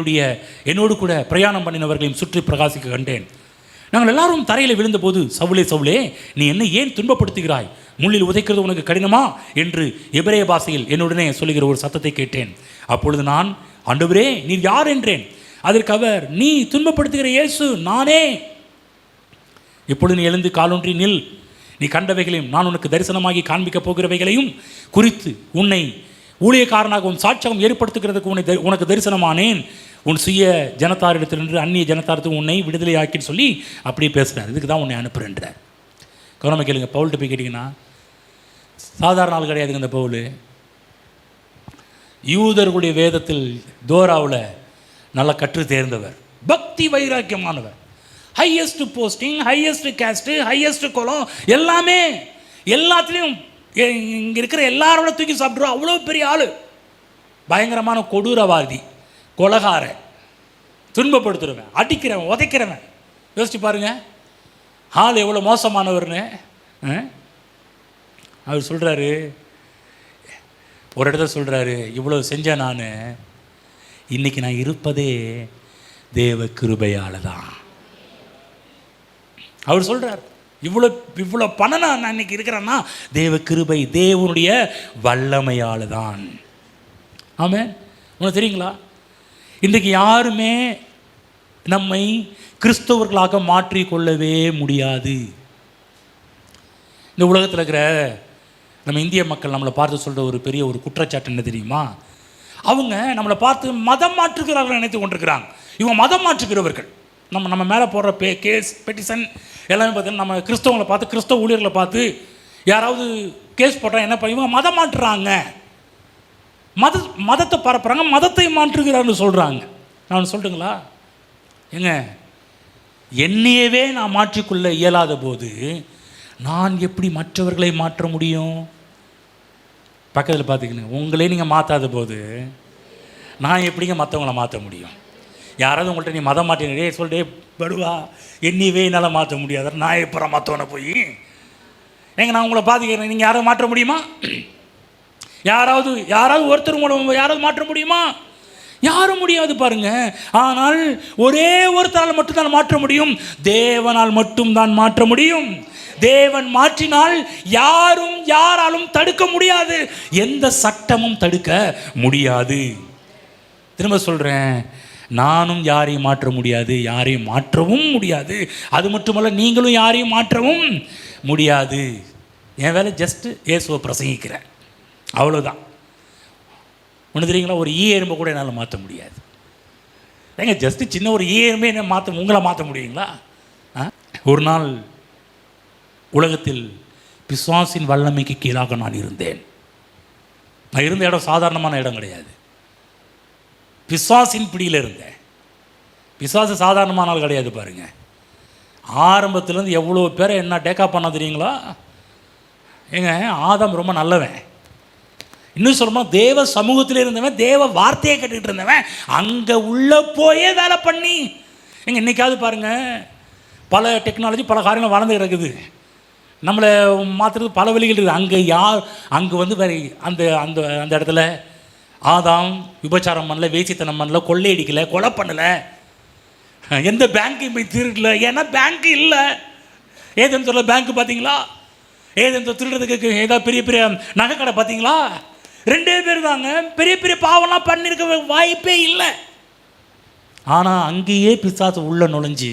என்னோடு கூட பிரயாணம் பண்ணினவர்களையும் சுற்றி பிரகாசிக்க கண்டேன். நாங்கள் எல்லாரும் தரையில் விழுந்தபோது, சவுலே சவுலே, நீ என்னை ஏன் துன்பப்படுத்துகிறாய்? முள்ளில் உதைக்கிறது உனக்கு கடினமா என்று எபிரேய பாஷையில் என்னுடனே சொல்லுகிற ஒரு சத்தத்தை கேட்டேன். அப்பொழுது நான், ஆண்டவரே நீர் யார் என்றேன். அதற்கு அவர், நீ துன்பப்படுத்துகிற இயேசு நானே. இப்பொழுது நீ எழுந்து காலொன்றி நில். நீ கண்டவைகளையும் நான் உனக்கு தரிசனமாகி காண்பிக்கப் போகிறவைகளையும் குறித்து உன்னை ஊழியக்காரனாகவும் சாட்சியாகவும் ஏற்படுத்துகிறதுக்கு உனக்கு தரிசனமானேன். உன் சுய ஜனத்தாரிடத்திலிருந்து அந்நிய ஜனத்தாரத்துக்கு உன்னை விடுதலை ஆக்கின்னு சொல்லி அப்படியே பேசுகிறார். இதுக்கு தான் உன்னை அனுப்புகிறேன்றார். கவனமாக கேளுங்க. பவுல்கிட்ட போய் கேட்டிங்கன்னா சாதாரண ஆள் கிடையாதுங்க. இந்த பவுல் யூதர்களுடைய வேதத்தில் தோராவில் நல்லா கற்று தேர்ந்தவர், பக்தி வைராக்கியமானவர், highest posting, highest caste, highest குலம், எல்லாமே எல்லாத்துலேயும் இங்கே இருக்கிற எல்லாரோட தூக்கி சாப்பிட்ருவோம். அவ்வளோ பெரிய ஆள், பயங்கரமான கொடூரவாதி, கொலகார, துன்பப்படுத்துறவன், அடிக்கிறவன், உதைக்கிறவன். யோசிச்சு பாருங்க ஆள் எவ்வளோ மோசமானவர்னு. அவர் சொல்கிறாரு, ஒரு இடத்துல சொல்கிறாரு, இவ்வளோ செஞ்ச நான் இன்றைக்கி நான் இருப்பதே தேவ கிருபையால் தான். அவர் சொல்கிறார், இவ்வளோ பணம் நான் இன்னைக்கு இருக்கிறேன்னா தேவ கிருபை, தேவனுடைய வல்லமையால் தான். ஆமாம். உனக்கு தெரியுங்களா, இன்றைக்கு யாருமே நம்மை கிறிஸ்தவர்களாக மாற்றிக்கொள்ளவே முடியாது. இந்த உலகத்தில் இருக்கிற நம்ம இந்திய மக்கள் நம்மளை பார்த்து சொல்கிற ஒரு பெரிய ஒரு குற்றச்சாட்டு என்ன தெரியுமா? அவங்க நம்மளை பார்த்து மதம் மாற்றுகிறார்கள் நினைத்து கொண்டிருக்கிறாங்க. இவங்க மதம் மாற்றுகிறவர்கள். நம்ம மேலே போடுற கேஸ் பெட்டிஷன் எல்லாமே பார்த்தீங்கன்னா நம்ம கிறிஸ்தவங்களை பார்த்து, கிறிஸ்தவ ஊழியர்களை பார்த்து யாராவது கேஸ் போட்டால் என்ன பண்ணி இவங்க மதம் மாற்றுறாங்க, மதத்தை பரப்புகிறாங்க, மதத்தை மாற்றுகிறான்னு சொல்கிறாங்க. நான் சொல்லட்டுங்களா? ஏங்க, என்னையவே நான் மாற்றிக்கொள்ள இயலாத போது நான் எப்படி மற்றவர்களை மாற்ற முடியும்? பக்கத்தில் பார்த்துக்கணும். உங்களே நீங்கள் மாற்றாத போது நான் எப்படிங்க மற்றவங்களை மாற்ற முடியும்? யாராவது உங்கள்கிட்ட நீ மதம் மாற்றினே சொல்லிட்டே படுவா, என்னையவே என்னால் மாற்ற முடியாத, நான் எப்போ மாற்றவனை போய் ஏங்க நான் உங்களை பார்த்துக்கிறேன். நீங்கள் யாராவது மாற்ற முடியுமா? யாராவது ஒருத்தர் மூலம் யாராவது மாற்ற முடியுமா? யாரும் முடியாது பாருங்க. ஆனால் ஒரே ஒருத்தரால் மட்டும்தான் மாற்ற முடியும், தேவனால் மட்டும்தான் மாற்ற முடியும். தேவன் மாற்றினால் யாரும் யாராலும் தடுக்க முடியாது, எந்த சட்டமும் தடுக்க முடியாது. திரும்ப சொல்கிறேன், நானும் யாரையும் மாற்ற முடியாது, யாரையும் மாற்றவும் முடியாது. அது மட்டுமல்ல, நீங்களும் யாரையும் மாற்றவும் முடியாது. என் வேலை ஜஸ்ட்டு இயேசுவை பிரசங்கிக்கிறேன், அவ்வளோதான். ஒன்று தெரியுங்களா, ஒரு எறும்பை கூட என்னால் மாற்ற முடியாது. ஏங்க ஜஸ்ட்டு சின்ன ஒரு எறும்பை என்ன மாற்ற, உங்களை மாற்ற முடியுங்களா? ஒரு நாள் உலகத்தில் பிசாசின் வல்லமைக்கு கீழாக நான் இருந்தேன். நான் இருந்த இடம் சாதாரணமான இடம் கிடையாது. பிசாசின் பிடியில் இருந்தேன். பிசாசு சாதாரணமான ஆள் கிடையாது பாருங்க. ஆரம்பத்துலேருந்து எவ்வளோ பேரை என்ன டேக்கா பண்ண தெரியுங்களா? ஏங்க ஆதாம் ரொம்ப நல்லவன். இன்னும் சொல்லணும், தேவ சமூகத்தில் இருந்தவன், தேவ வார்த்தையை கேட்டுக்கிட்டு இருந்தவன், அங்கே உள்ளே போயே வேலை பண்ணி. எங்க இன்றைக்காவது பாருங்கள், பல டெக்னாலஜி பல காரியங்கள் வளர்ந்து கிடக்குது. நம்மளை மாற்றுறது பல வழிகள் இருக்குது. அங்கே வந்து வேறு அந்த அந்த அந்த இடத்துல ஆதாம் விபச்சாரம் பண்ணல, வேசித்தனம் பண்ணல, கொள்ளையடிக்கலை, கொலை பண்ணலை, எந்த பேங்க்கையும் போய் திருடல. ஏன்னா பேங்க்கு இல்லை. ஏதேன்னு சொல்ல பேங்க்கு பார்த்தீங்களா? ஏதேன்னு திருடுறதுக்கு ஏதாவது பெரிய பெரிய நகை கடை பார்த்தீங்களா? 2 பேர் தாங்க. பெரிய பெரிய பாவம்லாம் பண்ணியிருக்க வாய்ப்பே இல்லை. ஆனால் அங்கேயே பிசாசு உள்ள நுழைஞ்சி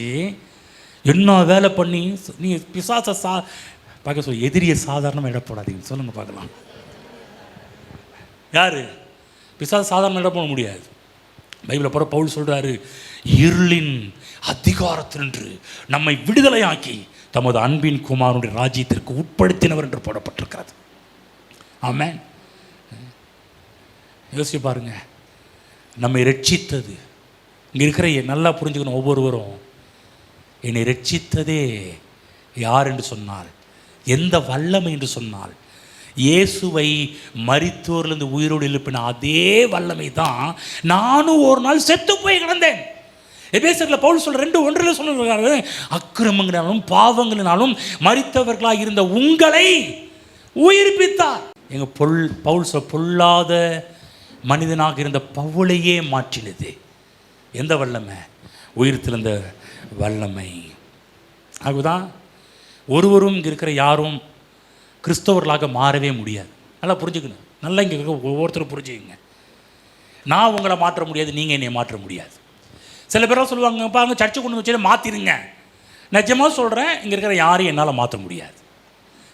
என்ன வேலை பண்ணி, நீ பிசாசை பார்க்க சொல்லி எதிரியை சாதாரணமாக இட போடாதீங்க சொல்லுங்கள் பார்க்கலாம். யார் பிசாசு சாதாரண இட போட முடியாது. பைபிளை போகிற பவுல் சொல்கிறாரு, இருளின் அதிகாரத்தினின்று நம்மை விடுதலையாக்கி தமது அன்பின் குமாரனுடைய ராஜ்யத்திற்கு உட்படுத்தினவர் என்று போடப்பட்டிருக்கிறது. ஆமென். யோசிச்சு பாருங்க, நம்மை ரட்சித்தது. இங்கே இருக்கிற நல்லா புரிஞ்சுக்கணும், ஒவ்வொருவரும் என்னை ரட்சித்ததே யார் என்று சொன்னால், எந்த வல்லமை என்று சொன்னால், இயேசுவை மரித்தோரிலிருந்து உயிரோடு எழுப்பின அதே வல்லமை தான் நானும் ஒரு நாள் செத்து போய் கிடந்தேன். எபேசியரில் பவுல் சொல்ற 2:1 சொல்லுறாரு, அக்கிரமங்களினாலும் பாவங்களினாலும் மரித்தவர்களாக இருந்த உங்களை உயிர்ப்பித்தார். எங்கள் பவுல் பொல்லாத மனிதனாக இருந்த பவுலையே மாற்றினது எந்த வல்லமை? உயிர்த்தெழுந்த வல்லமை. அதுதான் ஒருவரும் இங்கே இருக்கிற யாரும் கிறிஸ்தவர்களாக மாறவே முடியாது. நல்லா புரிஞ்சுக்கணும், நல்லா இங்கே ஒவ்வொருத்தரும் புரிஞ்சுக்கங்க. நான் உங்களை மாற்ற முடியாது, நீங்கள் என்னை மாற்ற முடியாது. சில பேரும் சொல்லுவாங்க, பாருங்க சர்ச்சை கொண்டு வச்சு மாற்றிடுங்க. நிஜமாக சொல்கிறேன், இங்கே இருக்கிற யாரையும் என்னால் மாற்ற முடியாது.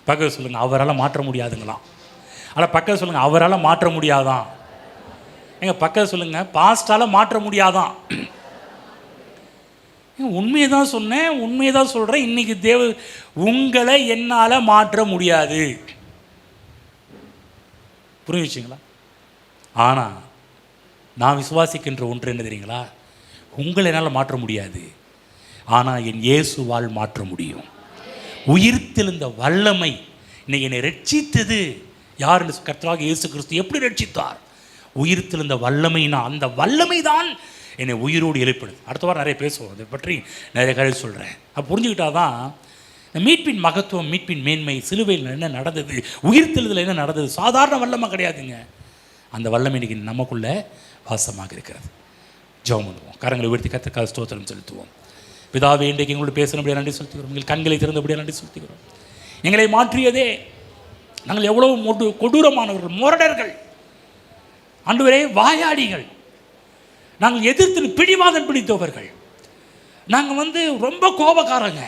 பக்கத்தில் சொல்லுங்கள், அவரால் மாற்ற முடியாதுங்களாம். ஆனால் பக்கத்தில் சொல்லுங்கள், அவரால் மாற்ற முடியாதான். எங்கள் பக்கத்தில் சொல்லுங்கள், பாஸ்டால் மாற்ற முடியாதான். உண்மையை தான் சொன்னேன், உண்மையை தான் சொல்கிறேன். இன்றைக்கி உங்களை என்னால் மாற்ற முடியாது. புரிஞ்சுச்சிங்களா? ஆனால் நான் விசுவாசிக்கின்ற ஒன்று என்ன தெரியுங்களா? உங்களை என்னால் மாற்ற முடியாது, ஆனால் என் இயேசுவால் மாற்ற முடியும். உயிர்த்தெழுந்த வல்லமை இன்னைக்கு என்னை ரட்சித்தது யார்? கர்த்தராகிய இயேசு கிறிஸ்து எப்படி ரட்சித்தார்? உயிர்த்தெழுந்த வல்லமைனா அந்த வல்லமை தான் என்னை உயிரோடு எழுப்பிடுது. அடுத்த வாரம் நிறைய பேசுவோம், அதை பற்றி நிறைய கருத்து சொல்கிறேன். அப்போ புரிஞ்சுக்கிட்டாதான் மீட்பின் மகத்துவம், மீட்பின் மேன்மை, சிலுவையில் என்ன நடந்தது, உயிர்த்தெழுதல் என்ன நடந்தது. சாதாரண வல்லமை கிடையாதுங்க. அந்த வல்லமை இன்னைக்கு நமக்குள்ளே வாசமாக இருக்கிறது. ஜெபம் பண்ணுவோம், கரங்களை உயர்த்தி கர்த்தருக்கு ஸ்தோத்திரம் செலுத்துவோம். பிதாவே, இன்றைக்கு எங்களோடு பேசினபடியாக நன்றி செலுத்துகிறோம். எங்கள் கண்களை திறந்தபடியாக நன்றி செலுத்துகிறோம். எங்களை மாற்றியதே நாங்கள் எவ்வளவு கொடூரமானவர்கள், முரடர்கள், ஆண்டவரே வாயாடிகள், நாங்கள் எதிர்த்து பிடிவாதம் பிடித்தவர்கள், நாங்கள் ரொம்ப கோபக்காரங்க,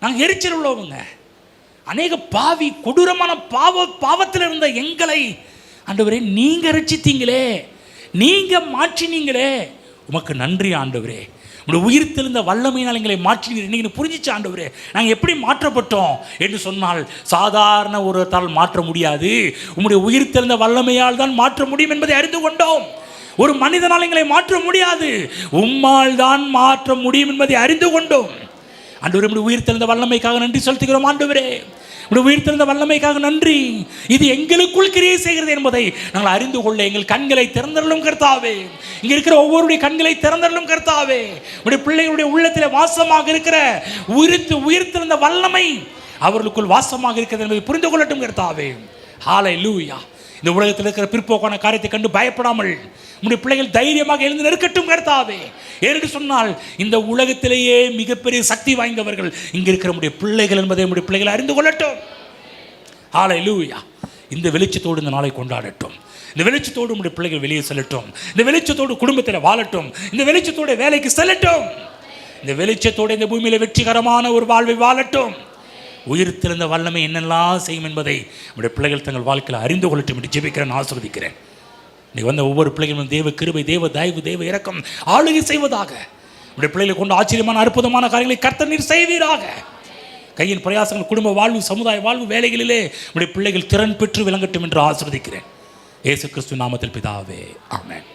நாங்கள் எரிச்சல் உள்ளவங்க, அநேக பாவி கொடூரமான பாவத்தில் இருந்த எங்களை ஆண்டவரே நீங்கள் ரட்சித்தீங்களே, நீங்கள் மாற்றினீங்களே, உமக்கு நன்றி ஆண்டவரே. உங்களுடைய உயிர்த்தெழுந்த வல்லமையினால் எங்களை மாற்றினீங்க. நீங்கள் புரிஞ்சிச்சு ஆண்டவரே, நாங்கள் எப்படி மாற்றப்பட்டோம் என்று சொன்னால் சாதாரண ஒருவரால் மாற்ற முடியாது, உங்களுடைய உயிர்த்தெழுந்த வல்லமையால் தான் மாற்ற முடியும் என்பதை அறிந்து கொண்டோம். ஒரு மனிதனால் எங்களை மாற்ற முடியாது, உம்மால் தான் மாற்ற முடியும் என்பதை அறிந்து கொண்டோம். ஆண்டவரே, உங்களுடைய உயிர்த்தெழுந்த வல்லமைக்காக நன்றி செலுத்துகிறோம். ஆண்டவரே, உங்களுடைய உயிர்த்தெழுந்த வல்லமைக்காக நன்றி. இது எங்களுக்குள் கிரியை செய்கிறது என்பதை நாங்கள் அறிந்து கொள்ள எங்கள் கண்களை திறந்தருளும் கர்த்தாவே. இங்கே இருக்கிற ஒவ்வொருடைய கண்களை திறந்தருளும் கர்த்தாவே. உங்களுடைய பிள்ளைகளுடைய உள்ளத்தில் வாசமாக இருக்கிற உயிர்த்தெழுந்த வல்லமை அவர்களுக்குள் வாசமாக இருக்கிறது என்பதை புரிந்து கொள்ளட்டும் கர்த்தாவே. ஹல்லேலூயா. இந்த உலகத்தில் இருக்கிற பிற்போக்கான காரியத்தை கண்டு பயப்படாமல் உங்களுடைய பிள்ளைகள் தைரியமாக எழுந்து நிற்கட்டும் கர்த்தாவே. ஏனென்று சொன்னால் இந்த உலகத்திலேயே மிகப்பெரிய சக்தி வாய்ந்தவர்கள் இங்கே இருக்கிற நம்முடைய பிள்ளைகள் என்பதை நம்முடைய பிள்ளைகள் அறிந்து கொள்ளட்டும். ஹல்லேலூயா. இந்த வெளிச்சத்தோடு இந்த நாளை கொண்டாடட்டும். இந்த வெளிச்சத்தோடு நம்முடைய பிள்ளைகள் வெளியே செல்லட்டும். இந்த வெளிச்சத்தோடு குடும்பத்தில் வாழட்டும். இந்த வெளிச்சத்தோடு வேலைக்கு செல்லட்டும். இந்த வெளிச்சத்தோடு இந்த பூமியில் வெற்றிகரமான ஒரு வாழ்வை வாழட்டும். உயிர்த்தெழுந்த வல்லமை என்னெல்லாம் செய்யும் என்பதை நம்முடைய பிள்ளைகள் தங்கள் வாழ்க்கையில் அறிந்து கொள்ளட்டும் என்று ஜெபிக்கிறேன், ஆசீர்வதிக்கிறேன். இன்னைக்கு வந்த ஒவ்வொரு பிள்ளைகளும் தேவ கிருபை, தேவ தயவு, தேவ இரக்கம் ஆளுகை செய்வதாக. நம்முடைய பிள்ளைகளை கொண்டு ஆச்சரியமான அற்புதமான காரியங்களை கர்த்தர் நீர் செய்வீராக. கையின் பிரயாசங்கள், குடும்ப வாழ்வு, சமுதாய வாழ்வு, வேலைகளிலே நம்முடைய பிள்ளைகள் திறன் பெற்று விளங்கட்டும் என்று ஆசீர்வதிக்கிறேன். இயேசு கிறிஸ்து நாமத்தில் பிதாவே, ஆமென்.